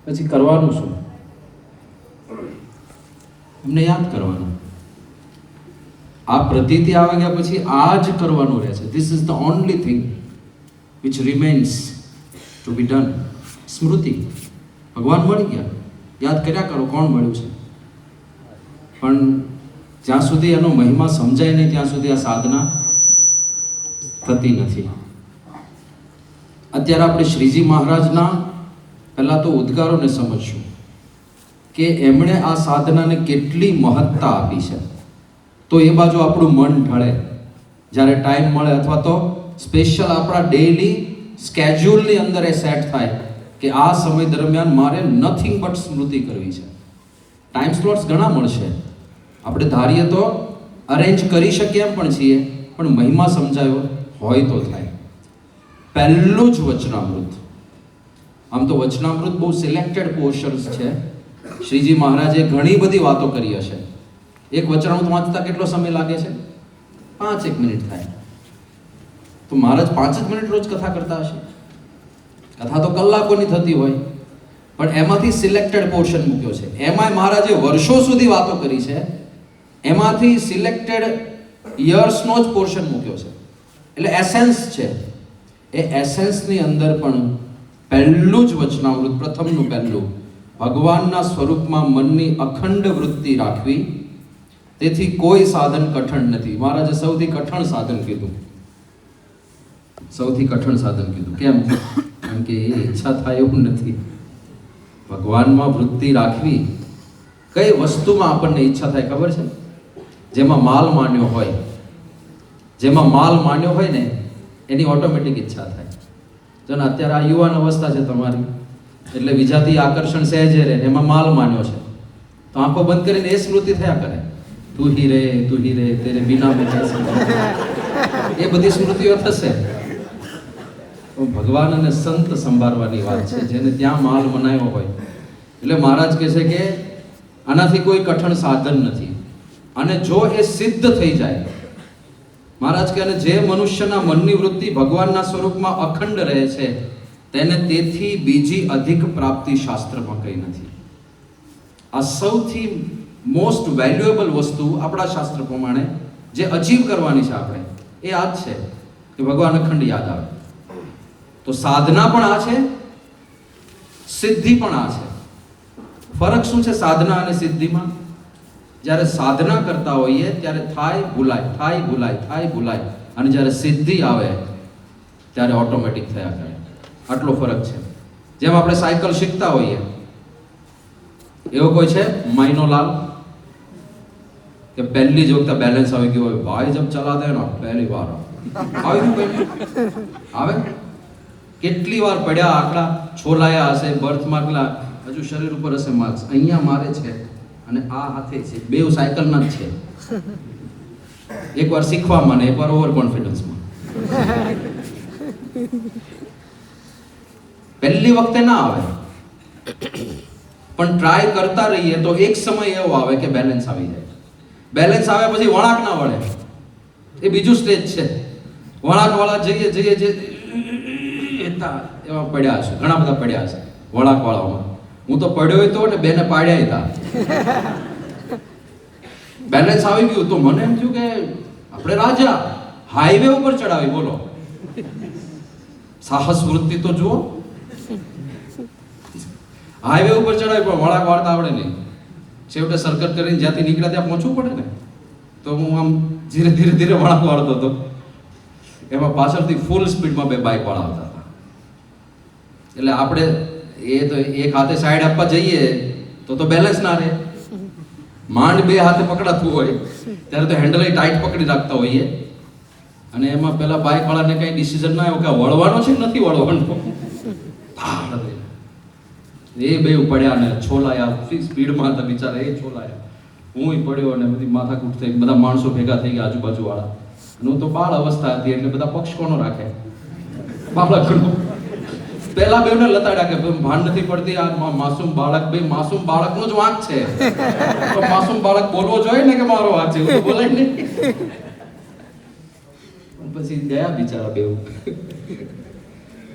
પછી કરવાનું શું? એમને યાદ કરવાનું. આ પ્રતીતિ આવી ગયા પછી આ જ કરવાનું રહે છે. This is the only thing which remains to be done. સ્મૃતિ. ભગવાન મળી ગયા, યાદ કર્યા કરો કોણ મળ્યું છે. પણ જ્યાં સુધી એનો મહિમા સમજાય નહીં ત્યાં સુધી આ સાધના થતી નથી. અત્યારે આપણે શ્રીજી મહારાજના પહેલા તો ઉદ્ગારોને સમજશું કે એમણે આ સાધનાને કેટલી મહત્તા આપી છે. તો એ બાજુ આપણું મન ઢળે જ્યારે ટાઈમ મળે, અથવા તો સ્પેશિયલ આપણા ડેઈલી સ્કેડ્યુલની અંદર એ સેટ થાય કે આ સમય દરમિયાન મારે નથિંગ બટ સ્મૃતિ કરવી છે. ટાઈમ સ્લોટ્સ ઘણા મળશે, આપણે ધારીએ તો અરેન્જ કરી શકીએ એમ પણ છીએ, પણ મહિમા સમજાયો હોય તો થાય. પહેલું જ વચનામૃત. આમ તો વચનામૃત બહુ સિલેક્ટેડ પોર્શન્સ છે. શ્રીજી મહારાજે ઘણી બધી વાતો કરી હશે. એક વચનામૃત વાંચતા કેટલો સમય લાગે છે? 5 મિનિટ થાય. તો મહારાજ 5 જ મિનિટ રોજ કથા કરતા હશે. કથા તો કલાકોની થતી હોય, પણ એમાંથી સિલેક્ટેડ પોર્શન મૂક્યો છે. એમાંય મહારાજે વર્ષો સુધી વાતો કરી છે, એમાંથી સિલેક્ટેડ યર્સનો જ પોર્શન મૂક્યો છે. એટલે એસેન્સ છે. એ એસેન્સની અંદર પણ પહેલું જ વચનામૃત, પ્રથમનું પહેલું, ભગવાનના સ્વરૂપમાં મનની અખંડ વૃત્તિ રાખવી, તેથી કોઈ સાધન કઠણ નથી. મહારાજે સૌથી કઠણ સાધન કીધું. સૌથી કઠણ સાધન કીધું. કેમ? કારણ કે એ ઈચ્છા થાય એવું નથી. ભગવાનમાં વૃત્તિ રાખવી. કઈ વસ્તુમાં આપણને ઈચ્છા થાય ખબર છે? જેમાં માલ માન્યો હોય, જેમાં માલ માન્યો હોય ને એની ઓટોમેટિક ઈચ્છા થાય. જો ને અત્યારે આ યુવાન અવસ્થા છે તમારી, એટલે વિજાતી આકર્ષણ સહેજે રહે, એમાં માલ માન્યો છે, તો આંખો બંધ કરીને એ સ્મૃતિ થયા કરે. તું હી રે તેરે બિના મેં कैसे. એ બધી સ્મૃતિઓ થશે. ભગવાન અને સંત સંભાળવાની વાત છે, જેને ત્યાં માલ મનાયો હોય. એટલે મહારાજ કહે છે કે આનાથી કોઈ કઠણ સાધન નથી. અને જો એ સિદ્ધ થઈ જાય, મહારાજ કહે જે મનુષ્યના મનની વૃત્તિ ભગવાનના સ્વરૂપમાં અખંડ રહે છે, તેને તેથી બીજી અધિક પ્રાપ્તિ શાસ્ત્રમાં કંઈ નથી. આ સૌથી મોસ્ટ વેલ્યુએબલ વસ્તુ આપણા શાસ્ત્ર પ્રમાણે જે અચીવ કરવાની છે આપણે, એ આ જ છે કે ભગવાન અખંડ યાદ આવે. તો સાધના પણ આ છે, સિદ્ધિ પણ આ છે. ફરક શું છે સાધના અને સિદ્ધિમાં? જ્યારે સાધના કરતા હોઈએ ત્યારે થાય ભૂલાય, અને જ્યારે સિદ્ધિ આવે ત્યારે ઓટોમેટિક થયા કરે. આટલો ફરક છે. જેમ આપણે સાયકલ શીખતા હોઈએ, એવો કોઈ છે માઇનોલાલ કે પહેલી જ વખતે બેલેન્સ આવી ગયું હોય, ભાઈ જબ ચલાતે ના પહેલી વાર આવી ગયું, આવે. કેટલી વાર પડ્યા, આંકડા છોલાયા હશે, બર્થ માર્ક હજુ શરીર ઉપર હશે માર્ક્સ, અહીંયા મારે છે અને આ હાથે છે, બેવ સાયકલના જ છે. એકવાર શીખવામાં ને એકવાર ઓવર કોન્ફિડન્સમાં. પહેલી વખતે ના આવે, પણ ટ્રાય કરતા રહીએ તો એક સમય એવો આવે કે બેલેન્સ આવી જાય. બેલેન્સ આવે પછી વળાંક ના વળે, એ બીજું સ્ટેજ છે. વળાંક વાળા જઈએ એવા પડ્યા હશે, ઘણા બધા પડ્યા હશે વળાંક વાળામાં. હું તો પડ્યો તો ને બેને પાડ્યા હતા. બેલેન્સ આવી ગયું તો મને એમ થયું કે આપણે રાજા હાઈવે ઉપર ચડાવી. બોલો, સાહસ વૃત્તિ તો જુઓ. હાઈવે ઉપર ચડાવી પણ વળાંક વાળતા આવડે નહીં. છેવટે સરકત કરીને જ્યાંથી નીકળ્યા ત્યાં પહોંચવું પડે ને. તો હું આમ ધીરે વળાંક વાળતો હતો. એમાં પાછળથી ફૂલ સ્પીડમાં બે બાઇક વાળા આવતા હતા. એટલે આપણે એ તો એક હાથે સાઈડ આપવા જઈએ તો બેલેન્સ ના રહે. માંડ બે હાથે પકડાતું હોય ત્યારે તો હેન્ડલ ટાઈટ પકડી રાખતા હોઈએ, અને એમાં પેલા બાઇક વાળાને કઈ ડિસિઝન ના આવ્યો કે વળવાનો છે કે નથી વળવાનો. એ બે પડ્યા ને છોલાયા, સ્પીડમાં હતા બિચારા, એ છોલાયા. હું પડ્યો અને બધી માથાકૂટ થઈ, બધા માણસો ભેગા થઈ ગયા આજુબાજુ વાળા. અને હું તો બાળ અવસ્થા હતી એટલે બધા પક્ષ કોનો રાખે, બાળકનો. પેલા બેવને લતાડ્યા કે ભાન નથી પડતી, આ માસૂમ બાળક, ભાઈ માસૂમ બાળકનો જ વાંક છે, તો માસૂમ બાળક બોલવો જોઈએ ને કે મારો વાંક છે, એવું બોલાય નહીં. પછી ગયા બિચારા બેવ.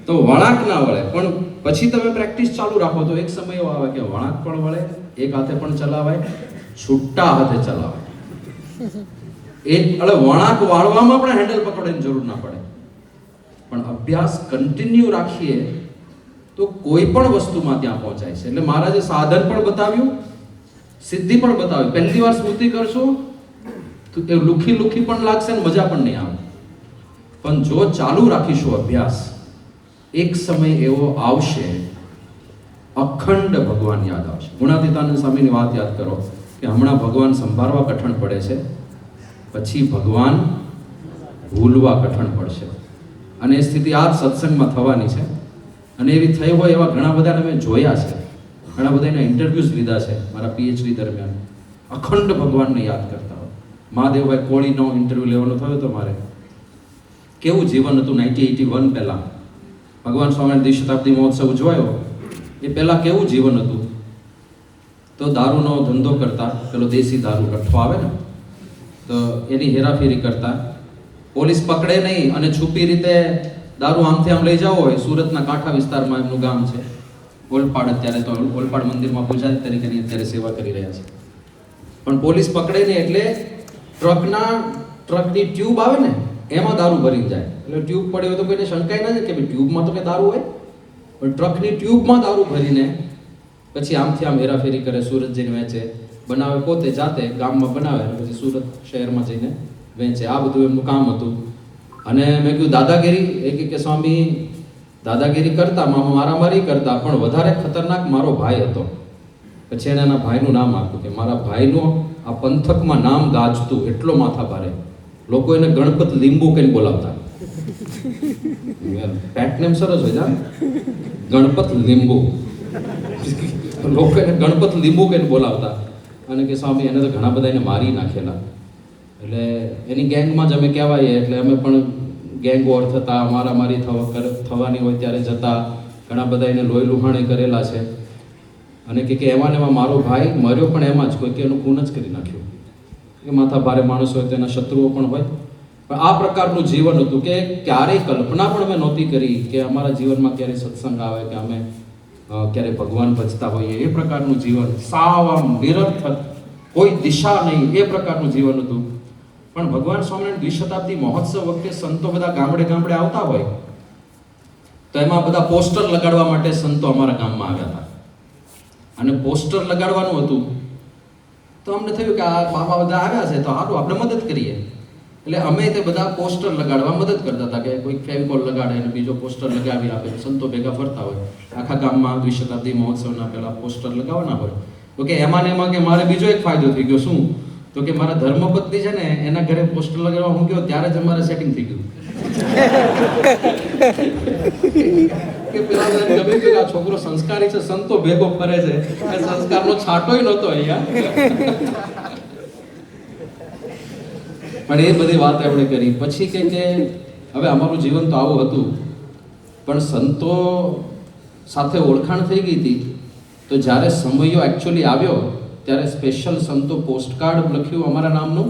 તો વળાંક ના વળે, પણ પછી તમે પ્રેક્ટિસ ચાલુ રાખો તો એક સમય એવો આવે કે વળાંક પણ વળે, એક હાથે પણ ચલાવાય, છૂટા હાથે ચલાવાય. વળાંક વાળવામાં પણ હેન્ડલ પકડવાની જરૂર ના પડે, પણ અભ્યાસ કન્ટિન્યુ રાખીએ તો કોઈ પણ વસ્તુમાં ત્યાં પહોંચાય છે. એટલે મહારાજે સાધન પણ બતાવ્યું, સિદ્ધિ પણ બતાવી. પહેલી વાર સ્મૃતિ કરશો તો એ લુખી પણ લાગશે ને મજા પણ નહીં આવે, પણ જો ચાલુ રાખીશું અભ્યાસ, એક સમય એવો આવશે અખંડ ભગવાન યાદ આવશે. ગુણાતીતાનંદ સ્વામીની વાત યાદ કરો કે હમણાં ભગવાન સંભાળવા કઠણ પડે છે, પછી ભગવાન ભૂલવા કઠણ પડશે. અને એ સ્થિતિ આ જ સત્સંગમાં થવાની છે. અને એવી થઈ હોય એવા ઘણા બધાને મેં જોયા છે, ઘણા બધા એના ઇન્ટરવ્યૂઝ લીધા છે મારા પીએચડી દરમિયાન. અખંડ ભગવાનને યાદ કરતા હોય. મહાદેવભાઈ કોળીનો ઇન્ટરવ્યૂ લેવાનો થયો હતો મારે. કેવું જીવન હતું 1981 પહેલાં, ભગવાન સ્વામિનારાયણ દ્વિશતાબ્દી મહોત્સવ ઉજવાયો એ પહેલાં કેવું જીવન હતું? તો દારૂનો ધંધો કરતા, પેલો દેશી દારૂ કઠ્ઠો આવે ને, તો એની હેરાફેરી કરતા, પોલીસ પકડે નહીં અને છુપી રીતે દારૂ આમથી આમ લઈ જવો હોય. સુરતના કાંઠા વિસ્તારમાં એમનું ગામ છે ઓલપાડ. અત્યારે તો ઓલપાડ મંદિરમાં પૂજારી તરીકેની અત્યારે સેવા કરી રહ્યા છે. પણ પોલીસ પકડે નહીં એટલે ટ્રકની ટ્યુબ આવે ને એમાં દારૂ ભરી જાય. એટલે ટ્યુબ પડી હોય તો કોઈને શંકાય ના જાય કે ભાઈ ટ્યુબમાં તો કંઈ દારૂ હોય, પણ ટ્રકની ટ્યુબમાં દારૂ ભરીને પછી આમથી આમ હેરાફેરી કરે, સુરત જઈને વેચે, બનાવે પોતે જાતે ગામમાં બનાવે અને પછી સુરત શહેરમાં જઈને વેચે. આ બધું એમનું કામ હતું. અને મેં કીધું દાદાગીરી, એ કે સ્વામી દાદાગીરી કરતા, મારામારી કરતા, પણ વધારે ખતરનાક મારો ભાઈ હતો. પછી એને એના ભાઈનું નામ આપ્યું કે મારા ભાઈનું આ પંથકમાં નામ ગાજતું, એટલો માથા ભારે. લોકો એને ગણપત લીંબુ કહીને બોલાવતા. પેટ નેમ સરસ હોય છે, ગણપત લીંબુ. લોકો એને ગણપત લીંબુ કહીને બોલાવતા. અને કે સ્વામી એને તો ઘણા બધા એને મારી નાખેલા. એટલે એની ગેંગમાં જ અમે કહેવાય, એટલે અમે પણ ગેંગ વોર થતા, મારામારી થવાની હોય ત્યારે જતા, ઘણા બધા એને લોહી લુહાણી કરેલા છે. અને કે એમાં ને એમાં મારો ભાઈ મર્યો પણ એમાં જ, કોઈ કે એનું ખૂન જ કરી નાખ્યું. એ માથા ભારે માણસ હોય તેના શત્રુઓ પણ હોય. પણ આ પ્રકારનું જીવન હતું કે ક્યારેય કલ્પના પણ અમે નહોતી કરી કે અમારા જીવનમાં ક્યારેય સત્સંગ આવે, કે અમે ક્યારે ભગવાન ભજતા હોઈએ. એ પ્રકારનું જીવન, સાવ આમ નિરર્થક, કોઈ દિશા નહીં, એ પ્રકારનું જીવન હતું. પણ ભગવાન સ્વામિનારાયણ દ્વિશતાબ્દી મહોત્સવ વખતે સંતો બધા ગામડે ગામડે આવતા હોય, તો એમાં બધા પોસ્ટર લગાડવા માટે સંતો અમારા ગામમાં આવ્યા હતા. અને પોસ્ટર લગાડવાનું હતું તો અમને થયું કે આ બાબા બધા આવ્યા છે તો સારું આપણે મદદ કરીએ. એટલે અમે તે બધા પોસ્ટર લગાડવા મદદ કરતા હતા કે કોઈ ફેવિકોલ લગાડે અને બીજો પોસ્ટર લગાવી આપે. સંતો ભેગા ફરતા હોય આખા ગામમાં દ્વિશતાબ્દી મહોત્સવના પેલા પોસ્ટર લગાવવાના હોય. તો કે એમાં ને એમાં કે મારે બીજો એક ફાયદો થઈ ગયો. શું? તો કે મારા ધર્મપત્ની છે ને એના ઘરે પોસ્ટર લગાવવા હું ગયો ત્યારે જ અમારે સેટિંગ થઈ ગયું. કે પેલા ગમે કે આ છોકરો સંસ્કારી છે, સંતો ભેગો ફરે છે, એ સંસ્કારનો છાંટોય નહોતો અહીંયા. પણ એ બધી વાત આપણે કરી. પછી કે હવે અમારું જીવન તો આવું હતું, પણ સંતો સાથે ઓળખાણ થઈ ગઈ હતી. તો જ્યારે સમયો એકચ્યુઅલી આવ્યો ત્યારે સ્પેશિયલ સંતો પોસ્ટકાર્ડ લખ્યું અમારા નામનું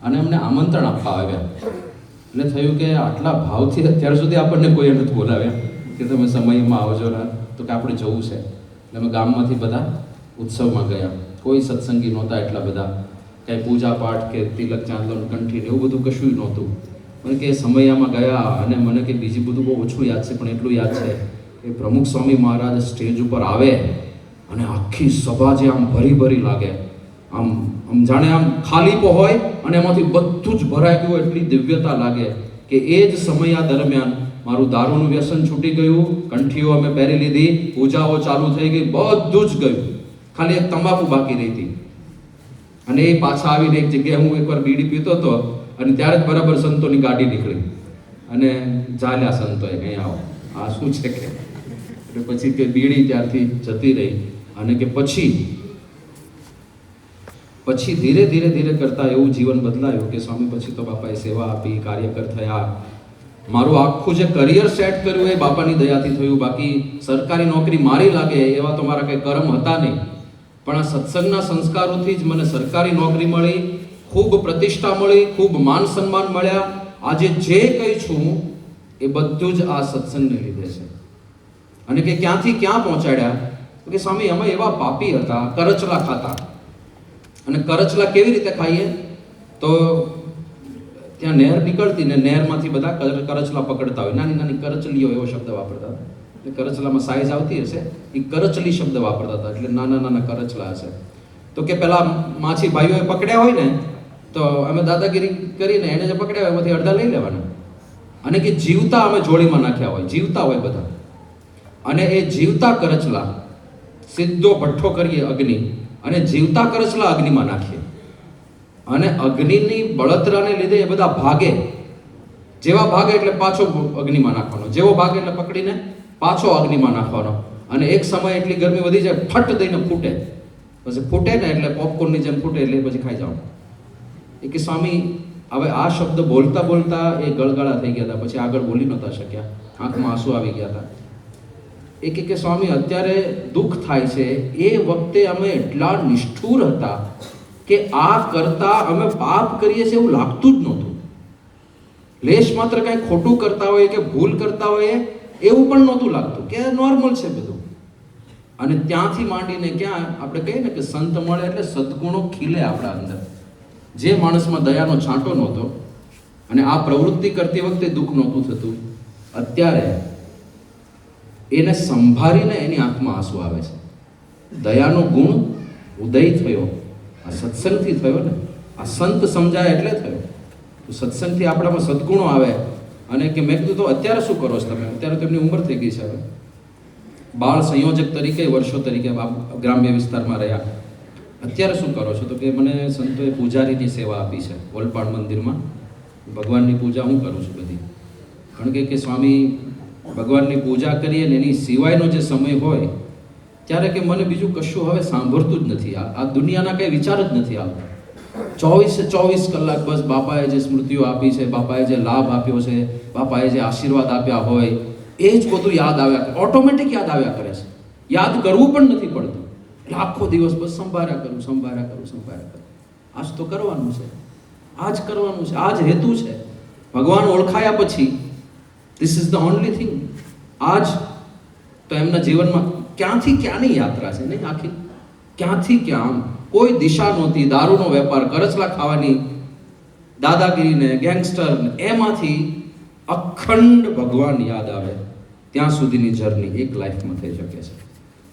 અને અમને આમંત્રણ આપવા આવ્યા. એટલે થયું કે આટલા ભાવથી અત્યાર સુધી આપણને કોઈ નથી બોલાવ્યા કે તમે સમયમાં આવજો ને, તો કે આપણે જવું છે. એટલે અમે ગામમાંથી બધા ઉત્સવમાં ગયા. કોઈ સત્સંગી નહોતા એટલા બધા, કાંઈ પૂજા પાઠ કે તિલક ચાંદલો કંઠી એવું બધું કશું નહોતું. પણ કે સમયમાં ગયા. અને મને કે બીજું બધું બહુ ઓછું યાદ છે, પણ એટલું યાદ છે કે પ્રમુખ સ્વામી મહારાજ સ્ટેજ ઉપર આવે અને આખી સભા જે આમ ભરી લાગે, આમ જાણે આમ ખાલીપો હોય અને એમાંથી બધું જ ભરાઈ ગયું, એટલી દિવ્યતા લાગે. કે એ જ સમય દરમિયાન મારું દારૂનું વ્યસન છૂટી ગયું, કંઠીઓ અમે પહેરી લીધી, પૂજાઓ ચાલુ થઈ ગઈ, બધું જ ગયું, ખાલી એક તંબાકુ બાકી રહી હતી. અને એ પાછા આવીને એક જગ્યાએ હું એકવાર બીડી પીતો હતો અને ત્યારે જ બરાબર સંતોની ગાડી નીકળી અને ચાલ્યા સંતોએ કંઈ આવો આ શું છે કે. એટલે પછી કે બીડી ત્યારથી જતી રહી. અને કે પછી ધીરે ધીરે કરતા એવું જીવન બદલાયું કે સ્વામી પછી તો બાપાએ સેવા આપી, કાર્યકર થયા. મારું આખું જે કરિયર સેટ કર્યું એ બાપાની દયાથી થયું. બાકી સરકારી નોકરી મારી લાગે એવા તો મારા કંઈ કર્મ હતા નહીં. પણ આ સત્સંગના સંસ્કારોથી જ મને સરકારી નોકરી મળી, ખૂબ પ્રતિષ્ઠા મળી, ખૂબ માન સન્માન મળ્યા. આજે જે કંઈ છું એ બધું જ આ સત્સંગને લીધે છે. અને કે ક્યાંથી ક્યાં પહોંચાડ્યા? તો કે સ્વામી અમે એવા પાપી હતા, કરચલા ખાતા. અને કરચલા કેવી રીતે ખાઈએ? તો ત્યાં નહેર નીકળતી ને નહેરમાંથી બધા કરચલા પકડતા હોય, નાની નાની કરચલીઓ એવો શબ્દ વાપરતા. એટલે કરચલામાં સાઈઝ આવતી હશે, એ કરચલી શબ્દ વાપરતા હતા, એટલે નાના નાના કરચલા હશે. તો કે પેલા માછી ભાઈઓએ પકડ્યા હોય ને, તો અમે દાદાગીરી કરીને એને જે પકડ્યા હોય એમાંથી અડધા લઈ લેવાના. અને કે જીવતા અમે જોડીમાં નાખ્યા હોય, જીવતા હોય બધા. અને એ જીવતા કરચલા સીધો ભઠ્ઠો કરીએ અગ્નિ, અને જીવતા કરચલા અગ્નિમાં નાખીએ. અને અગ્નિની બળતરાને લીધે એ બધા ભાગે. જેવા ભાગે એટલે પાછો અગ્નિમાં નાખવાનો, જેવો ભાગે એટલે પકડીને પાછો અગ્નિમાં નાખવાનો. અને એક સમય એટલી ગરમી વધી જાય, ફટ દઈને ફૂટે. પછી ફૂટે ને એટલે પોપકોર્નની જેમ ફૂટે, એટલે પછી ખાઈ જાઓ. એ કે સ્વામી હવે આ શબ્દ બોલતા બોલતા એ ગળગળા થઈ ગયા હતા, પછી આગળ બોલી નહોતા શક્યા, આંખમાં આંસુ આવી ગયા હતા. એ કે સ્વામી અત્યારે દુઃખ થાય છે, એ વખતે અમે એટલા નિષ્ઠુર હતા કે આ કરતા અમે પાપ કરીએ છીએ એવું લાગતું જ નહોતું. લેશ માત્ર કંઈ ખોટું કરતા હોય કે ભૂલ કરતા હોય એવું પણ નહોતું લાગતું, કે નોર્મલ છે બધું. અને ત્યાંથી માંડીને ક્યાં આપણે કહીએ ને કે સંત મળે એટલે સદગુણો ખીલે આપણા અંદર. જે માણસમાં દયાનો છાંટો નહોતો અને આ પ્રવૃત્તિ કરતી વખતે દુઃખ નહોતું થતું, અત્યારે એને સંભાળીને એની આંખમાં આંસુ આવે છે. દયાનો ગુણ ઉદય થયો આ સત્સંગથી થયો ને. આ સંત સમજાય એટલે થયો. તો સત્સંગથી આપણામાં સદગુણો આવે. અને કે મેં કીધું તો અત્યારે શું કરો છો તમે? અત્યારે તો એમની ઉંમર થઈ ગઈ છે, હવે બાળ સંયોજક તરીકે વર્ષો તરીકે ગ્રામ્ય વિસ્તારમાં રહ્યા. અત્યારે શું કરો છો? તો કે મને સંતોએ પૂજારીની સેવા આપી છે ઓલપાડ મંદિરમાં. ભગવાનની પૂજા હું કરું છું બધી. કારણ કે સ્વામી ભગવાનની પૂજા કરીએ ને એની સિવાયનો જે સમય હોય ત્યારે કે મને બીજું કશું હવે સાંભળતું જ નથી. આ દુનિયાના કંઈ વિચાર જ નથી આવતા. 24 કલાક બસ બાપાએ જે સ્મૃતિઓ આપી છે, બાપાએ જે લાભ આપ્યો છે, બાપાએ જે આશીર્વાદ આપ્યા હોય એ જ બધું યાદ આવ્યા કરે, ઓટોમેટિક યાદ આવ્યા કરે છે. યાદ કરવું પણ નથી પડતું. એટલે આખો દિવસ બસ સંભાળ્યા કરું. આજ તો કરવાનું છે, આજ કરવાનું છે, આજ હેતુ છે. ભગવાન ઓળખાયા પછી this is the only thing. આજ તો એમના જીવનમાં ક્યાંથી ક્યાંની યાત્રા છે નહીં આખી, ક્યાંથી ક્યાં. કોઈ દિશા નહોતી. દારૂનો વેપાર, કરચલા ખાવાની, દાદાગીરીને, ગેંગસ્ટર, એમાંથી અખંડ ભગવાન યાદ આવે ત્યાં સુધીની જર્ની એક લાઈફમાં થઈ શકે છે.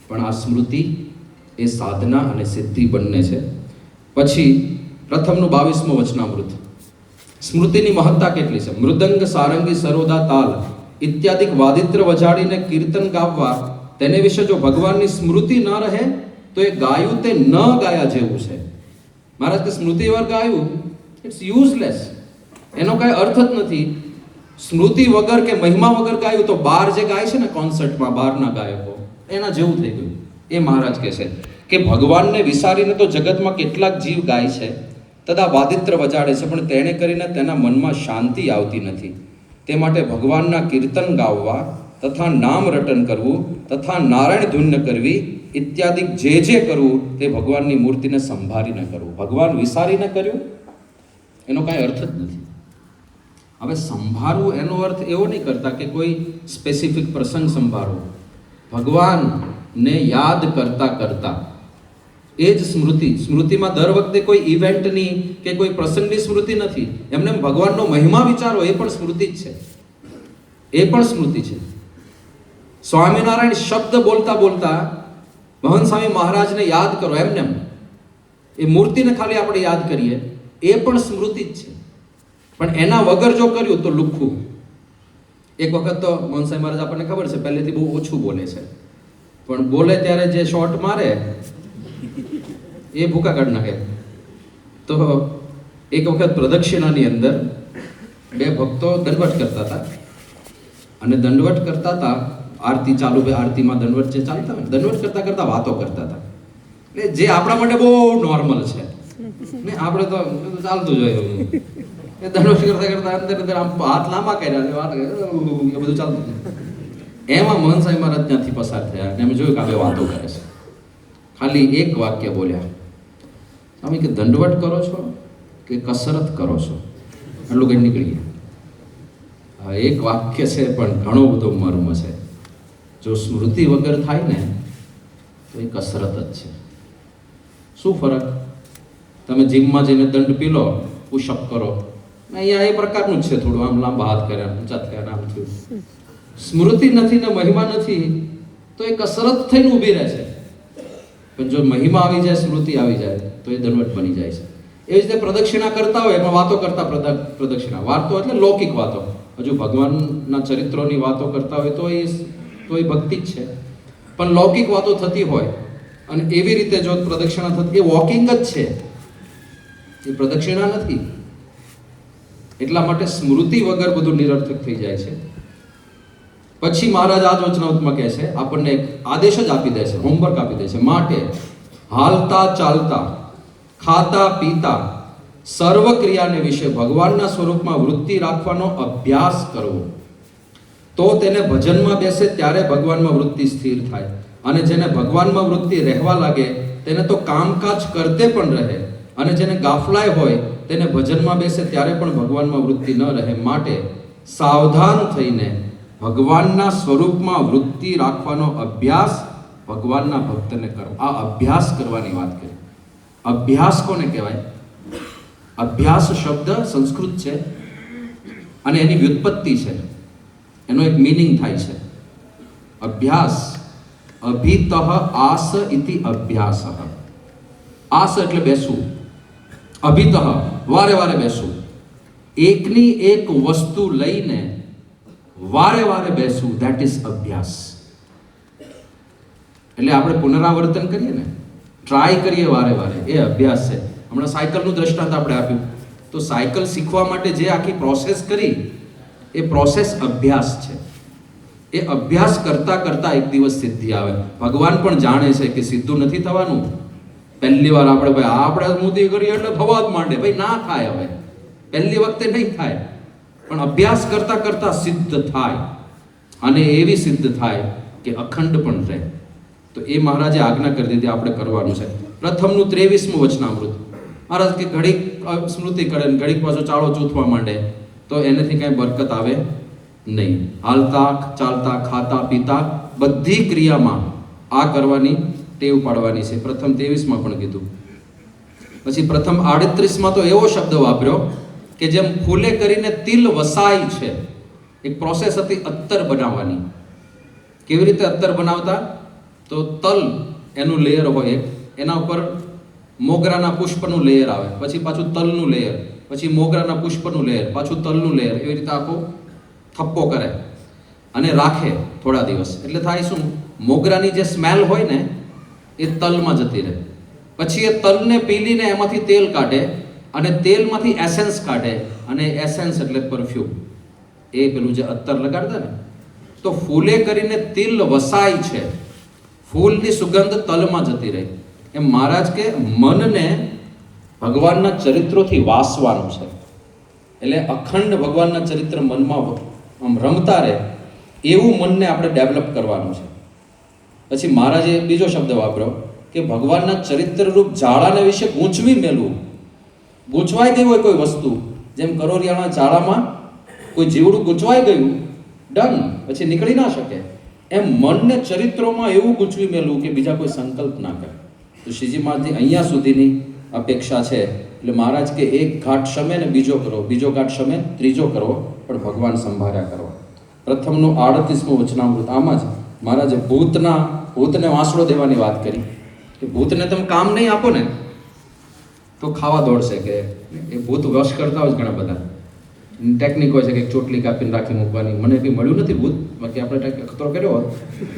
પણ આ સ્મૃતિ એ સાધના અને સિદ્ધિ બંને છે. પછી પ્રથમનું 22મું વચનામૃત. સ્મૃતિની મહત્તા કેટલી છે? મૃદંગ સારંગી સરોદા તાલ ઇત્યાદિક વાદિત્ર વજાડીને કીર્તન ગાવવા, તેને વિશે જો ભગવાનની સ્મૃતિ ન રહે તો એ ગાયું તે ન ગાયા જેવું છે. મહારાજ કે સ્મૃતિ વગર ગાયું ઇટ્સ યુઝલેસ, એનો કાંઈ અર્થ જ નથી. સ્મૃતિ વગર કે મહિમા વગર ગાયું તો બહાર જે ગાય છે ને કોન્સર્ટમાં, બહારના ગાયકો, એના જેવું થઈ ગયું. એ મહારાજ કહે છે કે ભગવાનને વિસારીને તો જગતમાં કેટલાક જીવ ગાય છે, તથા વાદિત્ર વજાડે છે, પણ તેણે કરીને તેના મનમાં શાંતિ આવતી નથી. તે માટે ભગવાનના કીર્તન ગાવવા તથા નામ રટન કરવું તથા નારાયણ ધૂન કરવી ઇત્યાદિ જે કરવું તે ભગવાનની મૂર્તિને સંભાળીને કરવું. ભગવાન વિસારીને કર્યું એનો કાંઈ અર્થ જ નથી. હવે સંભાળવું એનો અર્થ એવો નહીં કરતા કે કોઈ સ્પેસિફિક પ્રસંગ સંભાળવો. ભગવાનને યાદ કરતા કરતા એ જ સ્મૃતિ. સ્મૃતિમાં દર વખતે કોઈ ઇવેન્ટની કે કોઈ પ્રસંગની સ્મૃતિ નથી. એમને ભગવાનનો મહિમા વિચારો, એ પણ સ્મૃતિ જ છે. એ પણ સ્મૃતિ છે. સ્વામિનારાયણ શબ્દ બોલતા બોલતા મહંત સ્વામી મહારાજને યાદ કરો, એમને એ મૂર્તિને ખાલી આપણે યાદ કરીએ, એ પણ સ્મૃતિ જ છે. પણ એના વગર જો કર્યું તો લુખ્ખું. એક વખત તો મહંત સ્વામી મહારાજ આપણને ખબર છે પહેલેથી બહુ ઓછું બોલે છે, પણ બોલે ત્યારે જે શોટ મારે એ ભૂકા કાઢ નાખે. તો એક વખત પ્રદક્ષિણાની અંદર બે ભક્તો દંડવટ કરતા હતા, અને દંડવટ કરતા હતા, આરતી ચાલુ, આરતીમાં દંડવટ જે ચાલતા હોય, દંડવટ કરતા કરતા વાતો કરતા હતા. એટલે જે આપણા માટે બહુ નોર્મલ છે ને, આપણે તો ચાલતું જ હોય. એ દંડવટ કરતા કરતા અંદર આમ હાથ લાંબા કર્યા, એ બધું ચાલતું હતું. એમાં મહંત સ્વામી મહારાજ ત્યાંથી પસાર થયા અને એમ જોયું કે આ બે વાતો કરે છે. ખાલી એક વાક્ય બોલ્યા, સ્વામી કે દંડવટ કરો છો કે કસરત કરો છો? એટલું કંઈ નીકળી ગયા. એક વાક્ય છે પણ ઘણો બધો મર્મ છે. જો સ્મૃતિ વગર થાય ને તો એ કસરત જ છે. શું ફરક? તમે જીમમાં જઈને દંડ પી લો, પુશઅપ કરો, અહીંયા એ પ્રકારનું જ છે, થોડું આમ લાંબા હાથ કર્યા, ઊંચા થયા, આમ થયું. સ્મૃતિ નથી ને મહિમા નથી તો એ કસરત થઈને ઊભી રહે છે. પણ જો મહિમા આવી જાય, સ્મૃતિ આવી જાય તો એ દંડવત બની જાય છે. એવી રીતે પ્રદક્ષિણા કરતા હોય, એમાં વાતો કરતા પ્રદક્ષિણા, વાતો એટલે લૌકિક વાતો. હજુ ભગવાનના ચરિત્રોની વાતો કરતા હોય તો એ ભક્તિ જ છે. પણ લૌકિક વાતો થતી હોય અને એવી રીતે જો પ્રદક્ષિણા થતી, એ વોકિંગ જ છે, એ પ્રદક્ષિણા નથી. એટલા માટે સ્મૃતિ વગર બધું નિરર્થક થઈ જાય છે. પછી મહારાજ આ જ વચનામૃતમાં કહે છે, આપણને એક આદેશ જ આપી દે છે, હોમવર્ક આપી દે છે. માટે હાલતા ચાલતા, ખાતા પીતા સર્વ ક્રિયાને વિશે ભગવાનના સ્વરૂપમાં વૃત્તિ રાખવાનો અભ્યાસ કરવો, તો તેને ભજનમાં બેસે ત્યારે ભગવાનમાં વૃત્તિ સ્થિર થાય. અને જેને ભગવાનમાં વૃત્તિ રહેવા લાગે તેને તો કામકાજ કરતે પણ રહે, અને જેને ગાફલાય હોય તેને ભજનમાં બેસે ત્યારે પણ ભગવાનમાં વૃત્તિ ન રહે. માટે સાવધાન થઈને ભગવાનના સ્વરૂપમાં વૃત્તિ રાખવાનો અભ્યાસ ભગવાનના ભક્તને કરો. આ અભ્યાસ કરવાની વાત કરી. અભ્યાસ કોને કહેવાય? અભ્યાસ શબ્દ સંસ્કૃત છે અને એની વ્યુત્પત્તિ છે, એનો એક મીનિંગ થાય છે. અભ્યાસ, અભિતઃ આસ ઇતિ અભ્યાસ. આસ એટલે બેસવું, અભિતઃ વારે વારે બેસવું, એકની એક વસ્તુ લઈને વારે વારે બેસવું, ધેટ ઇઝ અભ્યાસ. એટલે આપણે પુનરાવર્તન કરીએ ને, ટ્રાય કરીએ વારે વારે, એ અભ્યાસ છે. હમણાં સાયકલનું દ્રષ્ટાંત આપણે આપ્યું, તો સાયકલ શીખવા માટે જે આખી પ્રોસેસ કરી, એ પ્રોસેસ અભ્યાસ છે. એ અભ્યાસ કરતા કરતા એક દિવસ સિદ્ધિ આવે. ભગવાન પણ જાણે છે કે સીધું નથી થવાનું. પહેલી વાર આપણે મુદી કરીએ એટલે થવા જ માંડે, ભાઈ ના થાય. હવે પહેલી વખતે નહીં થાય, પણ અભ્યાસ કરતા કરતા સિદ્ધ થાય, અને એવી સિદ્ધ થાય કે અખંડ પણ રહે. તો એ મહારાજે આજ્ઞા કરી દીધી, આપણે કરવાનું છે. પ્રથમનું 23મું વચનામૃત. મહારાજ કે ઘડીક સ્મૃતિ કરે ને ઘડીક પાછો ચાળો ચૂથવા માંડે તો એનાથી કાંઈ બરકત આવે નહીં. હાલતા ચાલતા ખાતા પીતા બધી ક્રિયામાં આ કરવાની ટેવ પાડવાની છે. પ્રથમ 23માં પણ કીધું. પછી પ્રથમ 38માં તો એવો શબ્દ વાપર્યો કે જેમ ફૂલે કરીને તિલ વસાય છે. એક પ્રોસેસ હતી અત્તર બનાવવાની. કેવી રીતે અત્તર બનાવતા? તો તલ એનું લેયર હોય, એના ઉપર મોગરાના પુષ્પનું લેયર આવે, પછી પાછું તલનું લેયર, પછી મોગરાના પુષ્પનું લેયર, પાછું તલનું લેયર, એવી રીતે આખો થપ્પો કરે અને રાખે થોડા દિવસ. એટલે થાય શું? મોગરાની જે સ્મેલ હોય ને એ તલમાં જતી રહે. પછી એ તલને પીલીને એમાંથી તેલ કાઢે અને તેલમાંથી એસેન્સ કાઢે, અને એસેન્સ એટલે પરફ્યુમ. એ પેલું જે અત્તર લગાડતા ને, તો ફૂલે કરીને તિલ વસાય છે, ફૂલની સુગંધ તલમાં જતી રહી. એમ મહારાજ કે મનને ભગવાનના ચરિત્રોથી વાસવાનું છે. એટલે અખંડ ભગવાનના ચરિત્ર મનમાં આમ રમતા રહે એવું મનને આપણે ડેવલપ કરવાનું છે. પછી મહારાજે બીજો શબ્દ વાપર્યો કે ભગવાનના ચરિત્ર રૂપ જાળાને વિશે ગૂંચવી મેળવું. ગૂંચવાઈ ગઈ હોય કોઈ વસ્તુ, જેમ કરોરિયાના જાળામાં કોઈ જીવડું ગૂંચવાઈ ગયું, ડન, પછી નીકળી ના શકે. એમ મનને ચરિત્રોમાં એવું ગૂંચવી મેળવું કે બીજા કોઈ સંકલ્પ ના કરે. તો શ્રીજી મહારાજની અહીંયા સુધીની અપેક્ષા છે. એટલે મહારાજ કે એક ઘાટ શમે ને બીજો કરો, બીજો ઘાટ શમે ત્રીજો કરો, પણ ભગવાન સંભાળ્યા કરો. પ્રથમનું 38મું વચનામૃત. આમાં જ મહારાજે ભૂતને વાંસળો દેવાની વાત કરી કે ભૂતને તમે કામ નહીં આપો ને તો ખાવા દોડશે. કે એ ભૂત વશ કરતા હોય ઘણા બધા ટેકનિક હોય છે કે ચોટલી કાપીને રાખી મૂકવાની. મને કંઈ મળ્યું નથી ભૂત, બાકી આપણે ખતરો કર્યો હોત,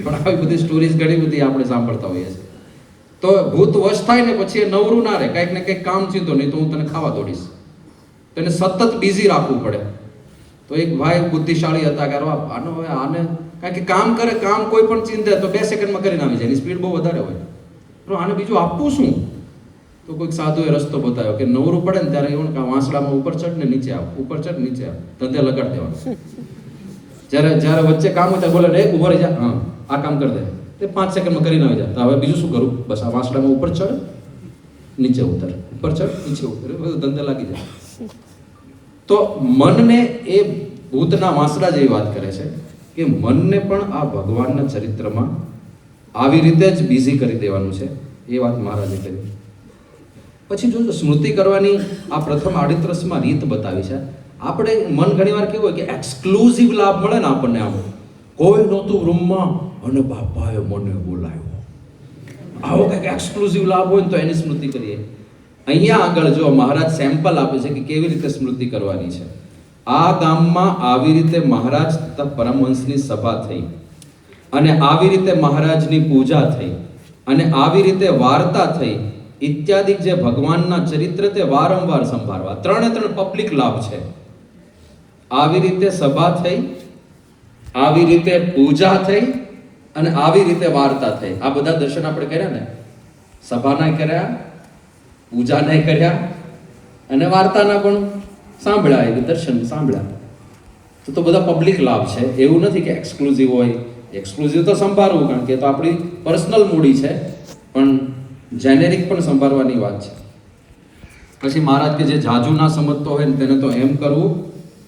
પણ આવી બધી સ્ટોરીઝ ઘણી બધી આપણે સાંભળતા હોઈએ છીએ. તો ભૂત વશ થાય ને પછી એ નવરું ના રહે, કંઈક ને કંઈક કામ ચીંધો, નહીં તો હું તને ખાવા દોડીશ. તો એને સતત બિઝી રાખવું પડે. તો એક ભાઈ બુદ્ધિશાળી હતા કે આને કારણ કે કામ કરે, કામ કોઈ પણ ચીંધે તો 2 સેકન્ડમાં કરીને આવી જાય, એની સ્પીડ બહુ વધારે હોય. તો આને બીજું આપવું શું? તો કોઈક સાધુએ રસ્તો બતાવ્યો કે નવરું પડે ને ત્યારે એવું કે વાંસળામાં ઉપર ચડ ને નીચે આવ, ઉપર ચડ નીચે આવ, ધંધે લગાડ દેવાનું. જ્યારે વચ્ચે કામ હોય ત્યારે બોલે એક ઉભો રહી જા, હા આ કામ કરી દે, તે 5 સેકન્ડમાં કરીને આવી જાય. તો હવે બીજું શું કરું? બસ આ વાંસળામાં ઉપર ચડ નીચે ઉતર, ઉપર ચડ નીચે ઉતર, બધું ધંધે લાગી જાય. તો મનને એ ભૂતના વાંસળા જેવી વાત કરે છે કે મનને પણ આ ભગવાનના ચરિત્રમાં આવી રીતે જ બિઝી કરી દેવાનું છે. એ વાત મહારાજે કરી. પછી જો સ્મૃતિ કરવાની આ પ્રથમ 38માં રીત બતાવી છે. આપણે મન ઘણીવાર કેવું હોય કે એક્સક્લુઝિવ લાભ મળે ને આપણને, આવો કોઈ નહોતું રૂમમાં અને બાપાએ મને બોલાવ્યો, આવો કંઈક એક્સક્લુઝિવ લાભ હોય ને તો એની સ્મૃતિ કરીએ. અહીંયા આગળ જો મહારાજ સેમ્પલ આપે છે કે કેવી રીતે સ્મૃતિ કરવાની છે. આ ગામમાં આવી રીતે મહારાજ તથા પરમહંસની સભા થઈ, અને આવી રીતે મહારાજની પૂજા થઈ, અને આવી રીતે વાર્તા થઈ ઇત્યાદિ જે ભગવાનના ચરિત્ર તે વારંવાર સંભાળવા. 3 પબ્લિક લાભ છે. આવી રીતે સભા થઈ, આવી રીતે પૂજા થઈ, અને આવી રીતે વાર્તા થઈ. આ બધા દર્શન આપણે કર્યા ને, સભાના કર્યા, પૂજાના કર્યા, અને વાર્તાના પણ સાંભળ્યા, એ દર્શન સાંભળ્યા. તો બધા પબ્લિક લાભ છે. એવું નથી કે એક્સક્લુઝિવ હોય. એક્સક્લુઝિવ તો સંભાળવું, કારણ કે તો આપણી પર્સનલ મૂડી છે, પણ જેનેરિક પણ સંભાળવાની વાત છે. પછી મહારાજ કે જે જાજુ ના સમજતો હોય ને તેને તો એમ કરવું,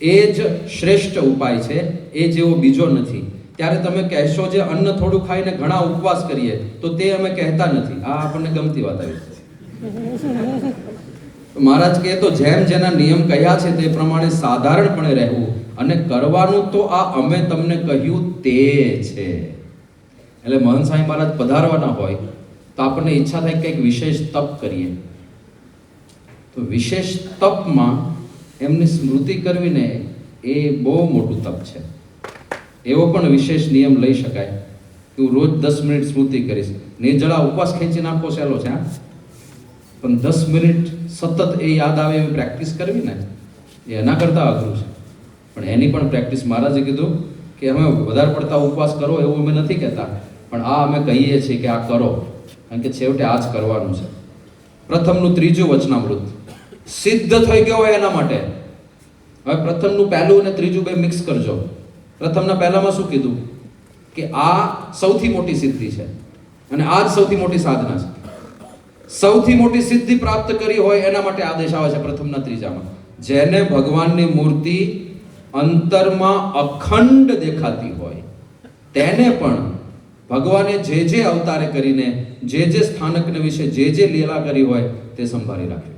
એ જ શ્રેષ્ઠ ઉપાય છે, એ જેવો બીજો નથી. ત્યારે તમે કહેશો જે અન્ન થોડું ખાઈને ઘણા ઉપવાસ કરીએ, તો તે અમે કહેતા નથી. આ આપણને ગમતી વાત આવી. મહારાજ કહે તો જેમ જેના નિયમ કહ્યા છે તે પ્રમાણે સાધારણપણે રહેવું, અને કરવાનું તો આ અમે તમને કહ્યું તે છે. એટલે મહંત સ્વામી મહારાજ પધારવાના હોય તો આપણને ઈચ્છા થાય કંઈક વિશેષ તપ કરીએ. તો વિશેષ તપમાં એમની સ્મૃતિ કરવીને એ બહુ મોટું તપ છે. એવો પણ વિશેષ નિયમ લઈ શકાય કે હું રોજ 10 મિનિટ સ્મૃતિ કરીશ. નિર્જળા ઉપવાસ ખેંચી નાખવો સહેલો છે, પણ 10 મિનિટ સતત એ યાદ આવે એવી પ્રેક્ટિસ કરવી ને, એ એના કરતાં અઘરું છે. પણ એની પણ પ્રેક્ટિસ મહારાજે કીધું કે અમે વધારે પડતા ઉપવાસ કરો એવું અમે નથી કહેતા, પણ આ અમે કહીએ છીએ કે આ કરો, કારણ કે છેવટે આ જ કરવાનું છે. પ્રથમનું 3જું વચનામૃત સિદ્ધ થઈ ગયો હોય એના માટે. હવે પ્રથમનું પહેલું અને 3જું બે મિક્સ કરજો. પ્રથમના પહેલામાં શું કીધું કે આ સૌથી મોટી સિદ્ધિ છે, અને આ જ સૌથી મોટી સાધના છે. સૌથી મોટી સિદ્ધિ પ્રાપ્ત કરી હોય એના માટે આદેશ આવે છે પ્રથમના 3જામાં. જેને ભગવાનની મૂર્તિ અંતરમાં અખંડ દેખાતી હોય તેને પણ ભગવાને જે અવતારે કરીને જે સ્થાનકને વિશે જે લીલા કરી હોય તે સંભાળી રાખ્યું.